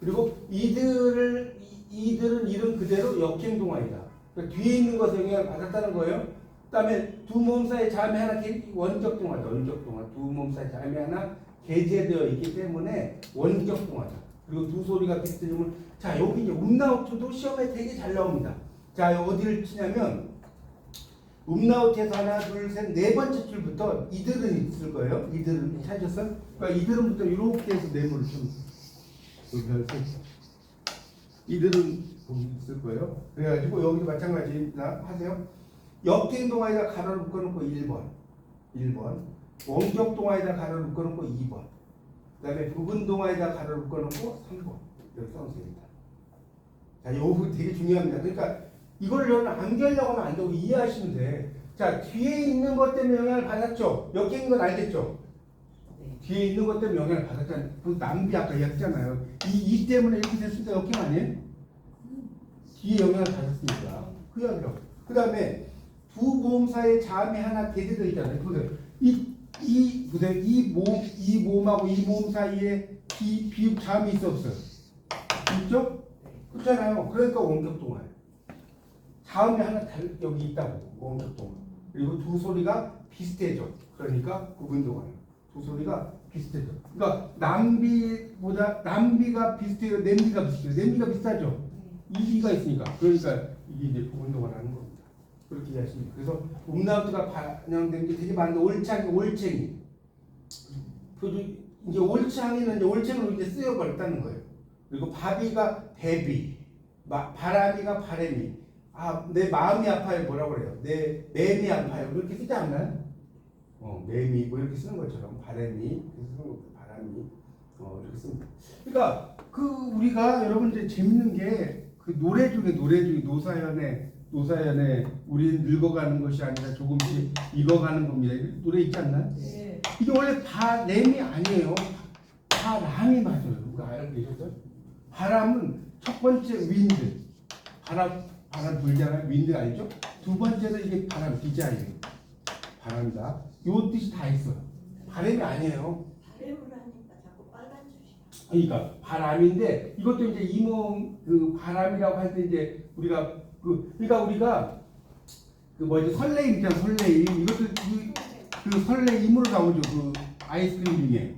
그리고 이들은 이름 그대로 역행동화이다. 그러니까 뒤에 있는 것에 영향을 받았다는 거예요. 그 다음에 두 모음 사이 자음이 하나 원격동화다. 원격동화. 두 모음 사이 자음이 하나 게재되어 있기 때문에 원격동화다. 그리고 두 소리가 비슷해지면 자 여기 이제 음라우트도 시험에 되게 잘 나옵니다. 자 어디를 치냐면 음라우트에서 하나 둘 셋 네 번째 줄부터 이들은 있을 거예요. 이들은 찾으셨어요? 그러니까 이들은부터 이렇게 해서 네모를 좀 이들은 거기 있을 거예요. 그래가지고 여기도 마찬가지다 하세요. 역행동화에다 가로를 묶어놓고 1번 원격동화에다 가로를 묶어놓고 2번 그 다음에 부분동화에다 가로를 묶어놓고 3번 이렇게 써놓습니다. 자, 요 부분 되게 중요합니다. 그러니까 이걸 여러분 암기하려고 하면 안 되고 이해하시면 돼. 자, 뒤에 있는 것 때문에 영향을 받았죠? 역행인 건 알겠죠? 뒤에 있는 것 때문에 영향을 받았잖아요. 그 남비 아까 이야기했잖아요. 이 때문에 이렇게 됐으니까 역행 아니에요? 뒤에 영향을 받았으니까. 그 이야기라고. 그 다음에 두 모음 사이에 자음이 하나 게재되어 있잖아요. 보세요. 보세요. 이 모음하고 이 모음 사이에 비읍 자음이 있어 없어요? 있죠? 그렇잖아요. 그러니까 원격동화예요. 자음이 하나 여기 있다고. 원격동화. 그리고 두 소리가 비슷해져. 그러니까 부분동화예요. 두 소리가 비슷해져. 그러니까 남비가 비슷해요. 냄비가 비슷해요. 냄비가 비슷하죠. 이비가 있으니까. 그러니까 이게 이제 부분동화라는 겁니다. 그렇게 이해하십니다. 그래서 음라우트가 반영된 게 되게 많은데 올챙이. 이제 올챙이는 이제 올챙이로 이제 쓰여버렸다는 거예요. 그리고 바비가 배비, 바람이가 바람이. 내 마음이 아파요. 뭐라고 그래요? 내 맴이 아파요. 그렇게 쓰지 않나요? 맴이 뭐 이렇게 쓰는 것처럼 바람이 쓰는 거 바람이 이렇게 씁니다. 그러니까 우리가 여러분 이제 재밌는 게 그 노래 중에 노사연의 우리 늙어가는 것이 아니라 조금씩 익어가는 겁니다. 이 노래 있지 않나요? 네. 이게 원래 바램이 아니에요. 바람이 맞아요. 그거 알고 계셨어요? 바람은 첫 번째 윈드, 바람 불잖아요. 윈드 알죠? 두 번째는 이게 바람, 디자인, 바람이다. 요 뜻이 다 있어요. 바람이 아니에요. 바람을 하니까 자꾸 빨간 줄이야. 그러니까 바람인데 이것도 이제 이모 그 바람이라고 할 때 이제 우리가 그러니까 우리가 그 뭐지 설레임 있잖아. 설레임 이것도 그 설레임으로 나오죠. 그 아이스크림 중에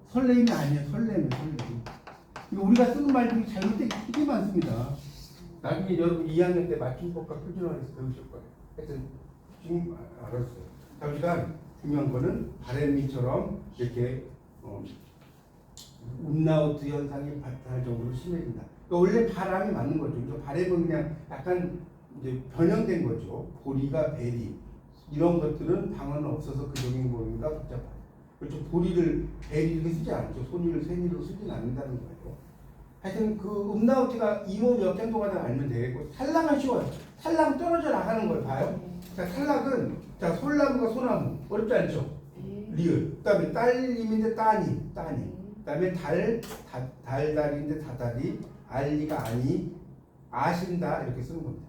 설레임이 아니에요. 설레임. 이거 우리가 쓰는 말 중에 잘못된 게 되게 많습니다. 나중에 여러분 2학년 때 맞춤법과 표준어에서 배우실 거예요. 하여튼 지금 알았어요. 잠시만 중요한 거는 바람미처럼 이렇게 운나우트 현상이 발달적으로 심해진다. 그러니까 원래 바람이 맞는 거죠. 그러니까 바람은 그냥 약간 이제 변형된 거죠. 보리가 베리 이런 것들은 방언은 없어서 그 적인 거니까 복잡해요. 그렇죠. 보리를 베리를 쓰지 않죠. 손이를 쇠니로 쓰진 않는다는 거예요. 하여튼 그 음나우티가 이모 몇 정도가 알면 되겠고 탈락은 쉬워요. 탈락은 떨어져 나가는 걸 봐요. 자, 탈락은 자 솔나무가 소나무 어렵지 않죠. 리을. 그다음에 딸님인데 따님. 그다음에 달달인데 다다리. 알리가 아니 아신다 이렇게 쓰는 겁니다.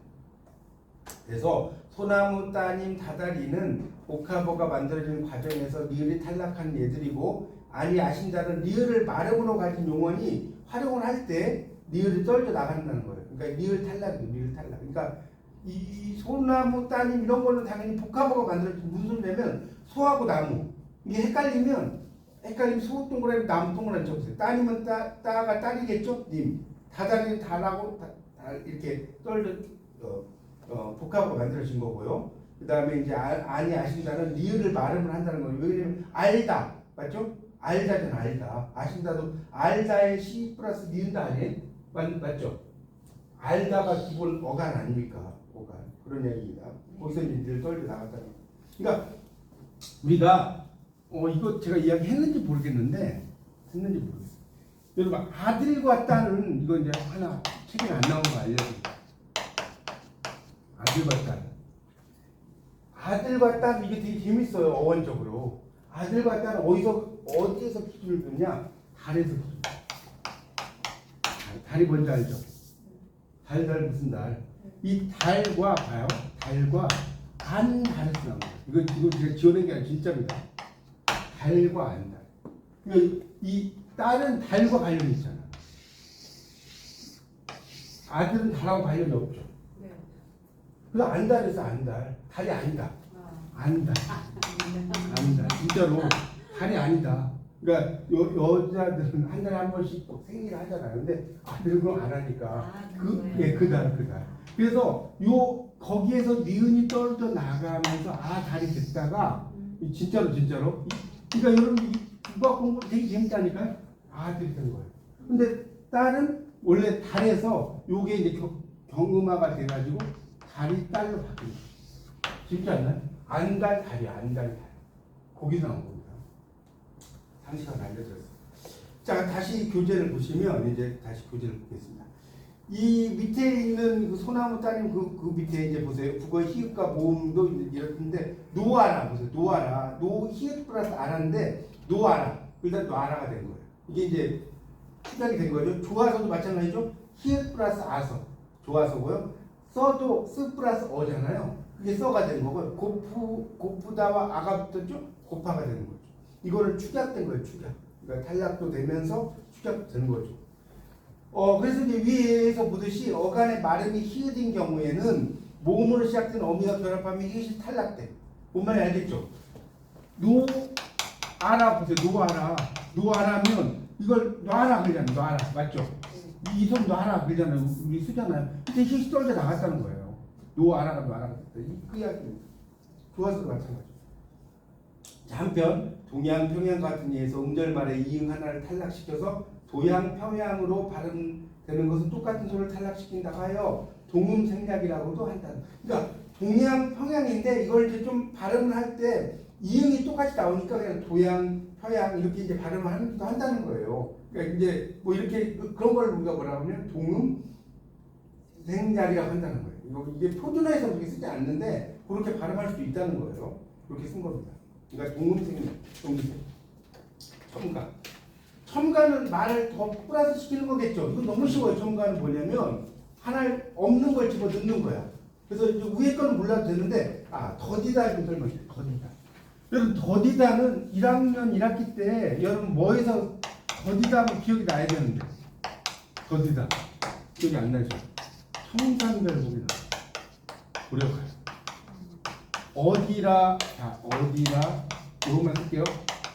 그래서 소나무, 따님, 다다리는 옥타버가 만들어지는 과정에서 리을이 탈락한 예들이고 아니 아신다는 리을을 발음으로 가진 용언이 활용을 할 때 리을이 떨어져 나간다는 거예요. 그러니까 리을 탈락이에요. 리을 탈락. 그러니까 이 소나무, 따님 이런 거는 당연히 복합어가 만들어진 무슨 소리냐면 소하고 나무 이게 헷갈리면 소 동그라미 나무 동그라미 쳐보세요. 따님은 따가 딸이겠죠? 님. 다다리는 다라고 이렇게 떨려 복합어가 만들어진 거고요. 그 다음에 이제 아니 아신다는 리을을 발음을 한다는 거예요. 왜냐면 알다 맞죠? 알다잖아. 알다. 아신다도 알다의 시 플러스 니은다 아니에요? 맞죠? 알다가 기본 어간 아닙니까? 어간. 그런 얘기입니다. 거기서 이제 늘 떨려 나갔다는 거예요. 그러니까 우리가 이거 제가 이야기했는지 모르겠는데 여러분 아들과 딸은 이거 이제 하나 책에 안 나온 거 알려드릴게요. 아들과 딸 이게 되게 재밌어요. 어원적으로 아들과 딸은 어디에서 기준을 두냐? 달에서 기준. 달이 뭔지 알죠? 달 무슨 달? 이 달과 봐요. 달과 안달에서 나온 거예요. 이거 제가 지어낸 게 아니라 진짜입니다. 달과 안달. 그러니까 이 딸은 달과 관련이 있잖아. 아들은 달하고 관련이 없죠. 그래서 안달에서 안달. 달이 아니다. 안달. 진짜로 달이 아니다. 그러니까 여자들은 한 달에 한 번씩 꼭 생일을 하잖아요. 근데 아들은 그걸 안 하니까 그 달. 그래서 거기에서 니은이 떨어져 나가면서 달이 됐다가 진짜로. 그러니까 여러분 이 국어 공부 되게 재밌다니까요. 아들이 된 거예요. 근데 딸은 원래 달에서 요게 이제 경음화가 돼가지고 달이 딸로 바뀌는 거예요. 쉽지 않나요? 안달. 거기서 나온 겁니다. 상식을 알려드렸어요. 자, 다시 교재를 보시면 이제 다시 교재를 보겠습니다. 이 밑에 있는 그 소나무 따님 그 밑에 이제 보세요. 국어의 히읗과 모음도 이렇는데 노아라 보세요. 노아라. 히읗 플러스 아라인데 노아라. 일단 놔라가 된 거예요. 이게 이제 시작이 된 거죠. 조화서도 마찬가지죠. 히읗 플러스 아서. 조화서고요. 써도 쓰 플러스 어잖아요. 그게 써가 된 거고 고프다와 아가 붙었죠. 고파가 되는 거죠. 이거를 축약된 거예요. 축약. 그러니까 탈락도 되면서 축약되는 거죠. 그래서 이제 위에서 보듯이 어간의 발음이 히읗인 경우에는 모음으로 시작된 어미와 결합하면 히읗이 탈락돼. 뭔 말인지 알겠죠? 노아라 보세요. 노아라면 이걸 놔라 그러잖아요. 놔라 맞죠? 이 손 놔라 그러잖아요. 우리 쓰잖아요. 근데 히읗이 떨어져 나갔다는 거예요. 노아라가 놔라가 됐다. 그 이야기입니다. 좋아서도 마찬가지. 한편 동양, 평양 같은 예에서 음절말에 이응 하나를 탈락시켜서 도양, 평양으로 발음되는 것은 똑같은 소를 탈락시킨다고 하여 동음생략이라고도 한다. 그러니까 동양, 평양인데 이걸 이제 좀 발음을 할 때 이응이 똑같이 나오니까 그냥 도양, 평양 이렇게 이제 발음을 한다는 거예요. 그러니까 이제 뭐 이렇게 그런 걸 우리가 뭐라고 하면 동음, 생자리라고 한다는 거예요. 이게 표준어에서 그렇게 쓰지 않는데 그렇게 발음할 수도 있다는 거예요. 그렇게 쓴 겁니다. 그러니까 동음생략, 동기생, 첨가. 첨가는 말을 더 플러스 시키는 거겠죠. 이건 너무 쉬워요. 첨가는 뭐냐면 하나 없는 걸 집어 넣는 거야. 그래서 위에 거는 몰라도 되는데 더디다 좀 설명해. 더디다. 여러분 더디다는 1학년 1학기 때 여러분 뭐에서 더디다 하면 기억이 나야 되는데 더디다 기억이 안 나죠. 청산별 보기다. 노력해요. 어디라, 자 어디라 이것만 쓸게요.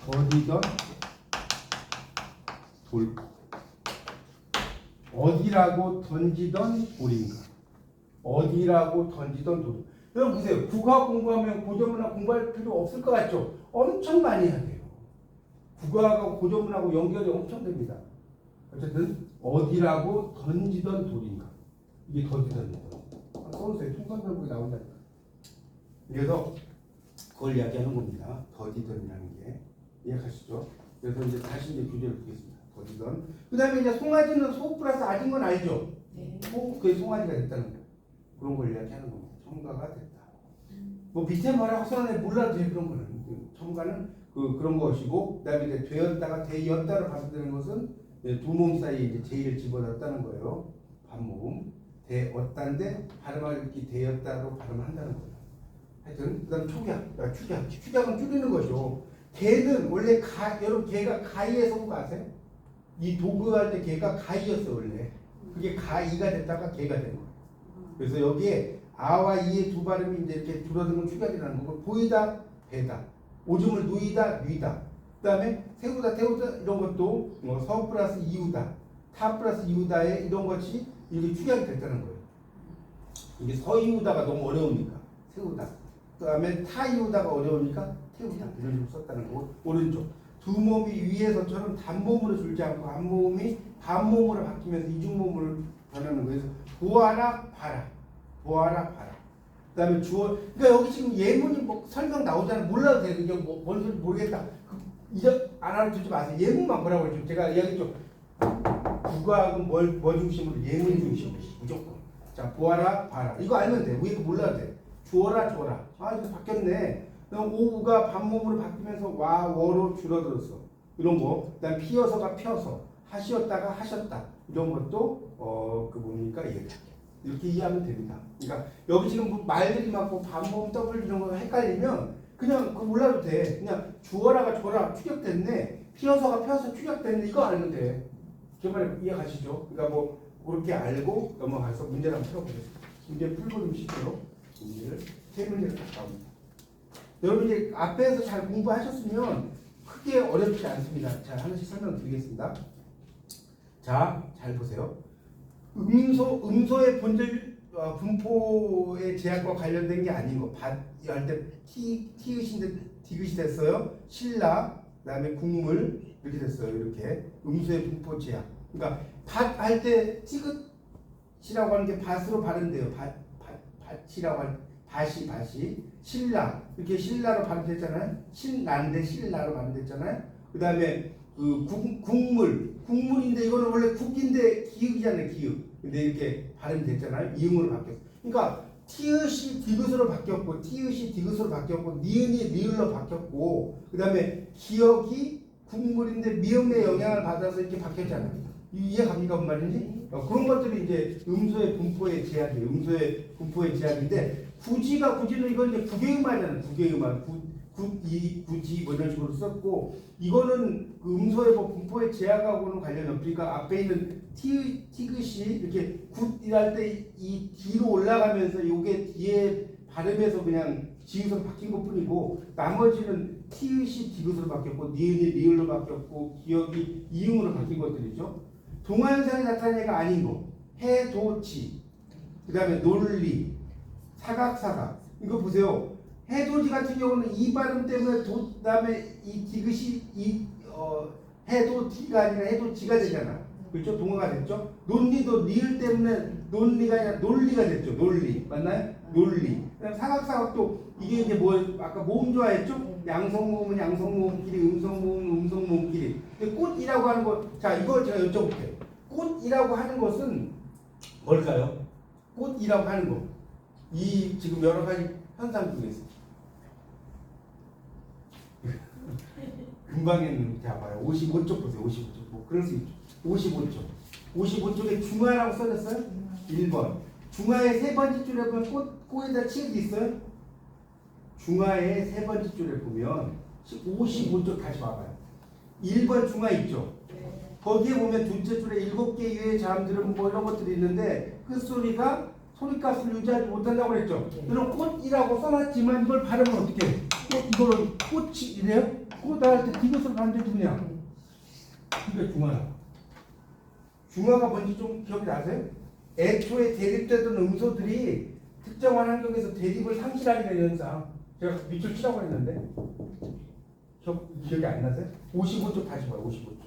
더디던 돌. 어디라고 던지던 돌인가. 어디라고 던지던 돌. 여러분 보세요. 국어 공부하면 고전문학 공부할 필요 없을 것 같죠? 엄청 많이 해야 돼요. 국어하고 고전문하고 연결이 엄청 됩니다. 어쨌든 어디라고 던지던 돌인가. 이게 던지던 돌. 써보세요. 통상별곡이 나온다니까. 그래서 그걸 이야기하는 겁니다. 더디던이라는 게. 이해하시죠? 그래서 이제 다시 이제 규제를 보겠습니다. 더디던. 그 다음에 이제 송아지는 소 플러스 아진 건 알죠? 네. 그게 송아지가 됐다는 거. 그런 걸 이야기하는 겁니다. 첨가가 됐다. 뭐 밑에 뭐라고 써놨는데 몰라도 돼요. 그런 거는. 첨가는 그런 것이고, 그 다음에 이제 되었다가 되었다로 발음되는 것은 두 몸 사이에 이제 제의를 집어넣었다는 거예요. 반모음. 되었다인데 발음하기 되었다로 발음한다는 거예요. 하여튼 그 다음 축약. 축약은 줄이는 거죠. 개는 원래 여러분 개가 가이에서 온 거 아세요? 이 도구할 때 개가 가이였어 원래. 그게 가이가 됐다가 개가 된 거예요. 그래서 여기에 아와 이의 두 발음이 이제 이렇게 줄어드는 축약이라는 거고, 보이다, 배다, 오줌을 누이다, 뉘다. 그 다음에 세우다, 태우다 이런 것도 서 플러스 이우다, 타 플러스 이우다에 이런 것이 이렇게 축약이 됐다는 거예요. 이게 서 이우다가 너무 어려우니까 세우다. 그 다음에 타 이우다가 어려우니까 태우다. 이런 식으로 썼다는 거고, 오른쪽. 두 몸이 위에서처럼 단몸으로 줄지 않고 한 몸이 반몸으로 바뀌면서 이중몸으로 변하는 거예요. 그래서 보아라, 봐라. 보아라, 봐라. 그 다음에 주어. 그러니까 여기 지금 예문이 뭐 설명 나오잖아요. 몰라도 돼요. 그냥 뭔 소리 모르겠다. 이제 안 알아두지 마세요. 예문만 보라고 했죠. 제가 이야기했죠. 국어하고 뭐 중심으로? 예문 중심으로. 무조건. 자, 보아라, 봐라. 이거 알면 돼. 위에 거 몰라도 돼. 주어라, 줘라. 이거 바뀌었네. 오우가 반몸으로 바뀌면서 와, 워로 줄어들었어. 이런 거. 그 다음 피어서가 펴서. 하시었다가 하셨다. 이런 것도, 뭡니까? 이렇게 이해하면 됩니다. 그러니까 여기 지금 말들이 많고 반몸, 더블 이런 거 헷갈리면 그냥 그거 몰라도 돼. 그냥 주어라가 줘라. 추격됐네. 피어서가 펴서 추격됐네. 이거 알면 돼. 제 말에 이해가시죠? 그러니까 뭐 그렇게 알고 넘어가서 문제를 한번 풀어보겠습니다. 문제 풀고 좀 쉽죠? 문제를 세 문제를 가까웁니다. 여러분 이제 앞에서 잘 공부하셨으면 크게 어렵지 않습니다. 자, 하나씩 설명드리겠습니다. 자, 잘 보세요. 음소의 본질 분포의 제약과 관련된 게 아닌 거. 할때 티읕인데 디귿이 됐어요. 신라, 그다음에 국물 이렇게 됐어요. 이렇게 음소의 분포 제약. 그러니까 밭 할 때 티귿이라고 하는 게 밭으로 발음돼요. 밭이라고 할 밭이 신라 이렇게 신라로 발음됐잖아요. 신라인데 신라로 발음됐잖아요. 그다음에 국물인데 이거는 원래 국인데 기읍이잖아요. 기읍. 근데 이렇게 발음됐잖아요. 이음으로 바뀌었어. 그러니까 티읕이 디귿으로 바뀌었고 티읕이 디귿으로 바뀌었고 니은이 리을로 바뀌었고 그다음에 기역이 국물인데 미음의 영향을 받아서 이렇게 바뀌었잖아요. 이해갑니까? 뭔 말인지? 그런 것들이 이제 음소의 분포의 제약이에요. 음소의 분포의 제약인데 굳이는 이건 이제 국외음화잖아요. 국외음화. 굳이 뭐 이런 식으로 썼고 이거는 그 음소의 분포의 제약하고는 관련이 없으니까 앞에 있는 티귿이 이렇게 굿이랄 때 이 뒤로 올라가면서 이게 뒤에 발음에서 그냥 지읒으로 바뀐 것 뿐이고 나머지는 티읕이 디귿으로 바뀌었고 니은이 리을로 바뀌었고 기역이 이응으로 바뀐 것들이죠. 동화현상이 나타난 애가 아닌 거. 해도지 그 다음에 논리 사각사각 이거 보세요. 해도지 같은 경우는 이 발음 때문에 그 다음에 이 디귿이 해도지가 아니라 해도지가 되잖아. 그렇죠? 동화가 됐죠? 논리도 리을 때문에 논리가 아니라 논리가 됐죠. 논리. 맞나요? 논리. 그다음 사각사각도 이게 이제 뭐 아까 모음 좋아했죠? 양성모음은 양성모음끼리, 음성모음은 음성모음끼리. 근데 꽃이라고 하는 것, 자 이거 제가 여쭤볼게요. 꽃이라고 하는 것은 뭘까요? 꽃이라고 하는 거. 이 지금 여러 가지 현상 중에서 금방 했는 자 봐요. 55쪽 보세요. 55쪽. 뭐 그럴 수 있죠. 55쪽. 55쪽에 중화라고 써졌어요? 1번. 중화의 세 번째 줄에 보면 꽃에다 치읓이 있어요? 중화의 세 번째 줄에 보면 55쪽 다시 봐봐요. 1번 중화 있죠? 거기에 보면 둘째 줄에 7개 이외의 자음들은 뭐 이런 것들이 있는데 끝소리가 소리값을 유지하지 못한다고 그랬죠? 그럼 꽃이라고 써놨지만 이걸 발음은 어떻게 해? 이거를 꽃이 이래요? 꽃 나갈 때 디귿으로 가는데 누구냐? 이게 중화라고. 중화가 뭔지 좀 기억이 나세요? 애초에 대립되던 음소들이 특정한 환경에서 대립을 상실하게 되는 현상. 제가 밑줄 치라고 했는데 기억이 안 나세요? 55쪽 다시 봐요. 55쪽.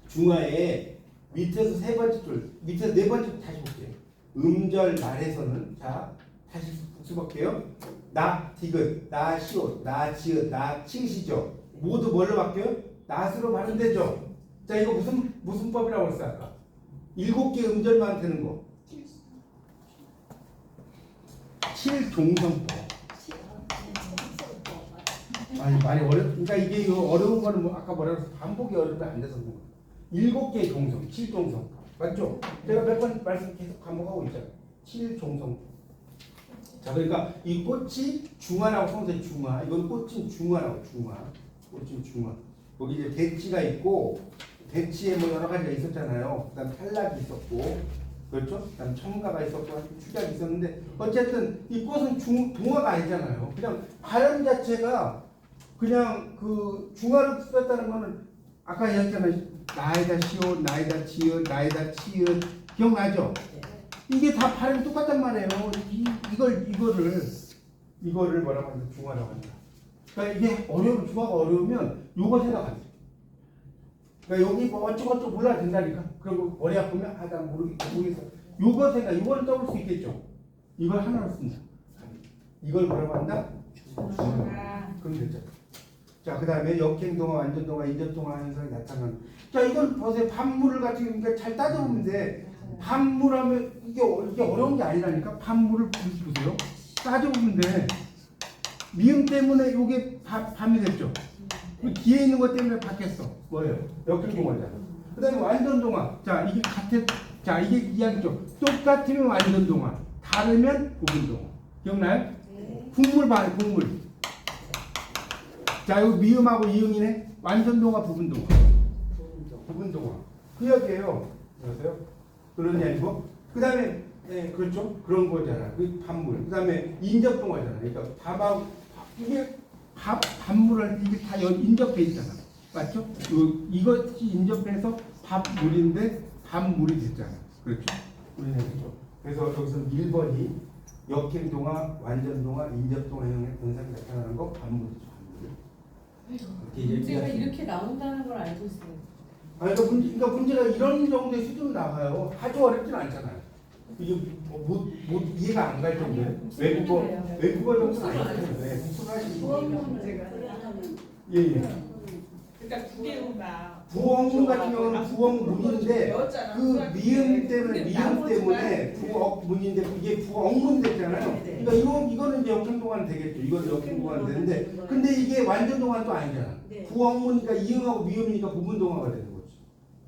중화에 밑에서 세 번째 줄, 밑에서 네 번째 줄 다시 볼게요. 음절 말에서는 자 다시 복습할게요. 나 디귿, 나 시옷, 나 지읒, 나 치읓이죠. 모두 뭘로 바뀌어요? 낫으로 발음되죠. 자 이거 무슨 법이라고 했어요 아까? 7개 음절만 되는 거. 7종성법. 아니 많이 그러니까 이게 이거 어려운 거는 뭐 아까 뭐라고 해서 반복이 어려우면 안 돼서 그런 거예요. 7개의 종성, 7종성 맞죠? 제가 몇 번 말씀 계속 반복하고 있잖아요. 7종성. 자 그러니까 이 꽃이 중화라고 써서 중화. 이건 꽃은 중화라고 중화. 꽃은 중화. 여기 이제 대치가 있고 대치에 뭐 여러 가지가 있었잖아요. 그다음 탈락이 있었고 그렇죠? 그다음 첨가가 있었고 축약이 있었는데 어쨌든 이 꽃은 동화가 아니잖아요. 그냥 발음 자체가 그냥 그 중화를 썼다는 거는 아까 얘기했잖아요. 나에다 시옷, 나에다 지읒, 나에다 치읒 기억나죠? 이게 다 발음이 똑같단 말이에요. 이거를 뭐라고 하는데 중화라고 합니다. 그러니까 이게 중화가 어려우면 요거 생각하세요. 그러니까 여기 뭐 어쩌고저쩌고 몰라야 된다니까. 그리고 머리 아프면 나 모르겠어. 요거 생각, 이거를 떠올 수 있겠죠. 이걸 하나로 씁니다. 이걸 뭐라고 한다? 그럼 됐죠. 자, 그 다음에 역행동화, 완전동화, 인접동화 현상이 나타나는. 자, 이건 보세요. 반물을 가지고 그러니까 잘 따져보면 돼. 반물하면 이게 어려운 게 아니라니까. 반물을 보세요. 따져보면 돼. 미음 때문에 이게 밤이 됐죠. 그 뒤에 있는 것 때문에 바뀌었어. 뭐예요? 역행동화잖아. 그 다음에 완전동화. 자, 이게 자, 이게 이야기죠. 똑같으면 완전동화. 다르면 부분동화. 기억나요? 국물 봐, 국물. 자, 여기 미음하고 이응이네. 완전동화, 부분동화. 부분동화. 그 이야기예요. 아세요? 그런 게 아니고. 그 다음에 그렇죠. 그런 거잖아. 그 반물. 그 다음에 인접동화잖아. 그러니까 이게 밥물을 이게 다 여기 인접해 있잖아. 맞죠? 이것이 인접해서 밥물인데 밥물이 됐잖아. 그렇죠? 그렇죠. 그래서 여기서 1번이 역행동화, 완전동화, 인접동화형의 현상이 나타나는 거 밥물이죠. 문제가 이렇게 나온다는 걸 알고 있어요. 아니, 그러니까 문제가 이런 정도의 수준으로 나가요. 아주 어렵진 않잖아요. 이게 뭐 이해가 안 갈 정도예요. 외국어 정도는 아니잖아요. 네, 예. 그러니까 구개문가 부엉문 같은 경우는 부엉문인데 그 미음 때문에 부엉문인데 이게 부엉문 됐잖아요. 그러니까 이거는 이제 역행동화는 되겠죠. 이거는 역행동화는 되는데 근데 이게 완전 동화는 또 아니잖아. 부엉문이니까 이응하고 미음이니까 부분동화가 되는 거지.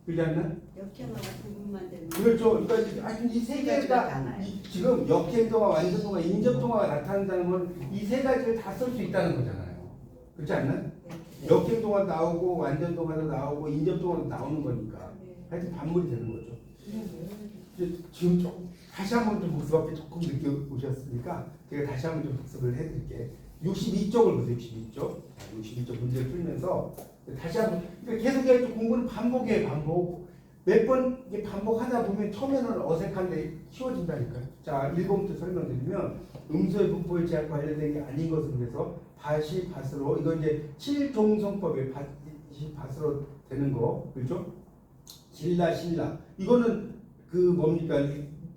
그렇지 않나? 역행하고 부분만 되는. 그렇죠. 그러니까 하여튼 이 세 개가 지금 역행동화, 완전동화, 인접동화가 나타난다는 건 이 세 가지를 다 쓸 수 있다는 거잖아요. 그렇지 않나? 역행동화 나오고 완전동화도 나오고 인접동화도 나오는 거니까 하여튼 반물이 되는 거죠. 지금 좀 다시 한번 좀 복습하기 조금 늦게 오셨으니까 제가 다시 한번 좀 복습을 해드릴게. 62쪽을 보세요. 62쪽 문제를 풀면서 다시 한번 그러니까 계속 공부는 반복이에요. 반복. 몇 번 반복하다 보면 처음에는 어색한데 쉬워진다니까요. 자, 1번부터 설명드리면 음소의 분포의 제약 관련된 게 아닌 것으로 해서 밭이 밭으로 이거 이제 7종성법에 밭이 밭으로 되는 거 그렇죠? 신라 이거는 그 뭡니까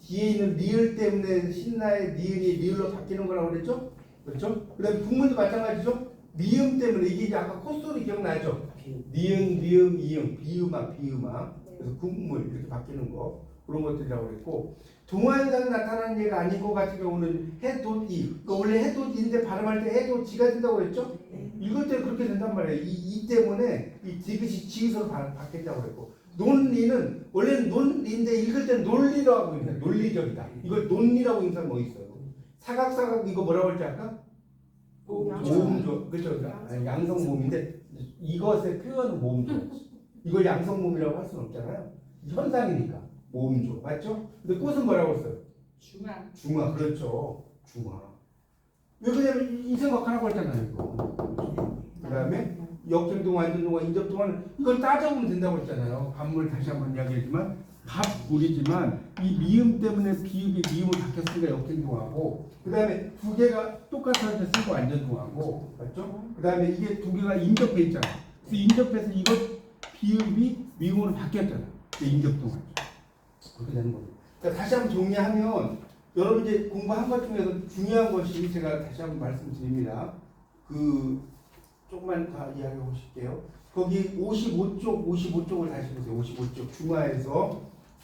뒤에 있는 리을 때문에 신라의 니은이 리을로 바뀌는 거라고 그랬죠? 그렇죠? 그다음에 국문도 마찬가지죠? 미음 때문에 이게 이제 아까 콧소리 기억나죠? 니은, 미음, 이음, 비음아 그래서 국물 이렇게 바뀌는 거. 그런 것들이라고 그랬고 동화현상에 나타나는 얘가 아닌 것 같은 경우는 해돋이 그러니까 원래 해돋이인데 발음할 때 해돋이가 된다고 그랬죠? 읽을 때 그렇게 된단 말이에요. 이 때문에 이 디귿이 지읒으로 바뀌었다고 그랬고 논리는 원래는 논리인데 읽을 때 논리라고 하고 있는데 논리적이다. 이걸 논리라고 인사는 뭐 있어요? 사각사각 이거 뭐라고 할지 아까? 모음조 그렇죠? 양성 모음인데 이것의 표현은 모음조. 이걸 양성 모음이라고 할 수는 없잖아요. 현상이니까 모음조 맞죠? 근데 꽃은 뭐라고 했어요? 중앙. 중화 그렇죠. 중화. 왜 그러냐면 이 생각하라고 했잖아요. 이거. 그다음에 역행동화, 완전동화, 인접동화는 이걸 따져보면 된다고 했잖아요. 반물 다시 한번 이야기했지만 밥물이지만 이 미음 때문에 비읍이 미음을 바뀌었으니까 역행동화고 그다음에 두 개가 똑같은 데 쓰고 완전동화고 맞죠? 그다음에 이게 두 개가 인접해 있잖아. 그래서 인접해서 이것 비읍이 미음으로 바뀌었잖아. 이게 인접동화죠. 그렇게 되는 겁니다. 그러니까 다시 한번 정리하면 여러분 이제 공부한 것 중에서 중요한 것이 제가 다시 한번 말씀드립니다. 조금만 더 이야기해 보실게요. 거기 55쪽을 다시 보세요. 55쪽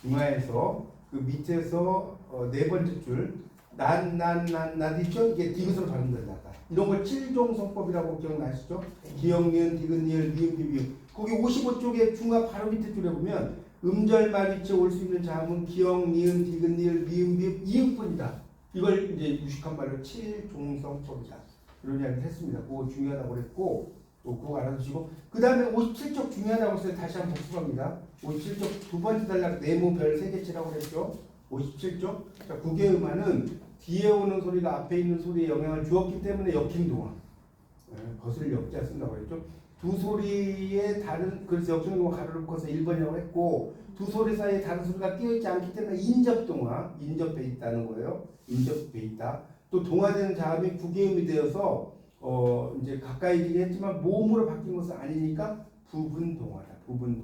중화에서 그 밑에서 네 번째 줄 난 있죠? 이게 디귿으로 발음된다. 이런 걸 7종성법이라고 기억나시죠? 기역, 니은, 디귿, 니을, 미음, 비비음. 거기 55쪽에 중화 바로 밑에 줄에 보면 음절 말위치에 올 수 있는 자음은 기역, 니은, 디귿, 니을, 미음, 비음, 이음뿐이다. 이걸 이제 유식한 말로 7종성법이다. 이런 이야기를 했습니다. 그거 중요하다고 그랬고 그거 알아두시고 그 다음에 57쪽 중요하다고 해서 다시 한번 복습합니다. 57쪽 두 번째 단락 네모 별 세 개치라고 그랬죠. 57쪽 자, 국외음화는 뒤에 오는 소리가 앞에 있는 소리에 영향을 주었기 때문에 역행동화 거슬 역자 쓴다고 그랬죠. 두 소리의 다른 그래서 역행동화 가로를 묶어서 1번이라고 했고 두 소리 사이에 다른 소리가 끼어있지 않기 때문에 인접동화 인접해 있다는 거예요. 인접해 있다. 또 동화되는 자음이 국외음이 되어서 이제 가까이지긴 했지만 모음으로 바뀐 것은 아니니까 부분동화다. 부분동화.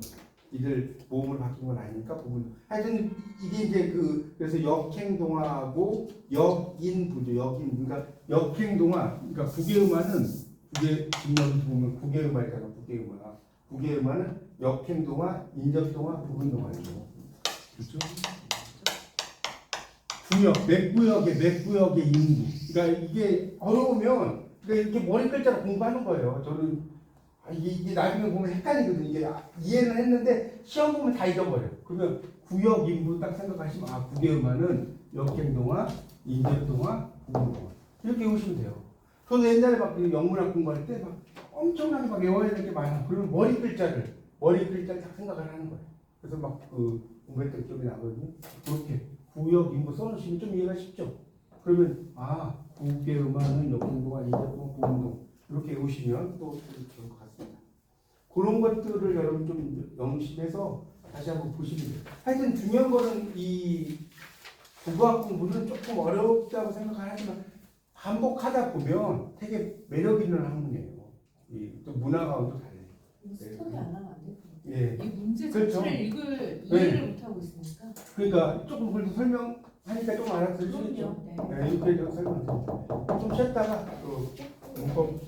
이들 모음으로 바뀐 건 아니니까 부분. 하여튼 이게 이제 그래서 역행동화하고 역인부죠. 역인 그러니까 역행동화. 그러니까 국외음화는 뒷면을 보면 국외음화니까 국외음화. 국외음화는 역행동화, 인접동화, 부분동화죠. 그렇죠? 구역, 맥구역의 인부. 그러니까 이게 어려우면 그러니까 이렇게 머리 글자로 공부하는 거예요. 저는 이게 나중에 보면 헷갈리거든요. 이게 이해는 했는데 시험 보면 다 잊어버려요. 그러면 구역 인부 딱 생각하시면 국외음화는 역행동화, 인접동화, 부분동화 이렇게 외우시면 돼요. 저는 옛날에 막 영문학 공부할 때 막 엄청나게 막 외워야 될 게 많아. 그러면 머리 글자를 딱 생각을 하는 거예요. 그래서 막 공부했던 기억이 나거든요. 그렇게 구역 인부 써놓으시면 좀 이해가 쉽죠. 그러면 국외음화는 역행동화, 인접동화, 부분동화 이렇게 외우시면 또 좋을 것 같습니다. 그런 것들을 여러분 좀 영심해서 다시 한번 보시면 돼요. 하여튼 중요한 거는 이 국어학 공부는 조금 어렵다고 생각하지만 반복하다 보면 되게 매력 있는 학문이에요. 또 문화가와도 달라요. 스터디 안 하면 안 돼요. 예. 이 문제 그렇죠. 자체를 이해를 못 하고 있으니까. 그러니까 조금 그래도 설명하니까 좀 알아들을 수 있죠. 그럼요. 네. 이렇게 설명드립니다. 좀 쉬었다가 또 문법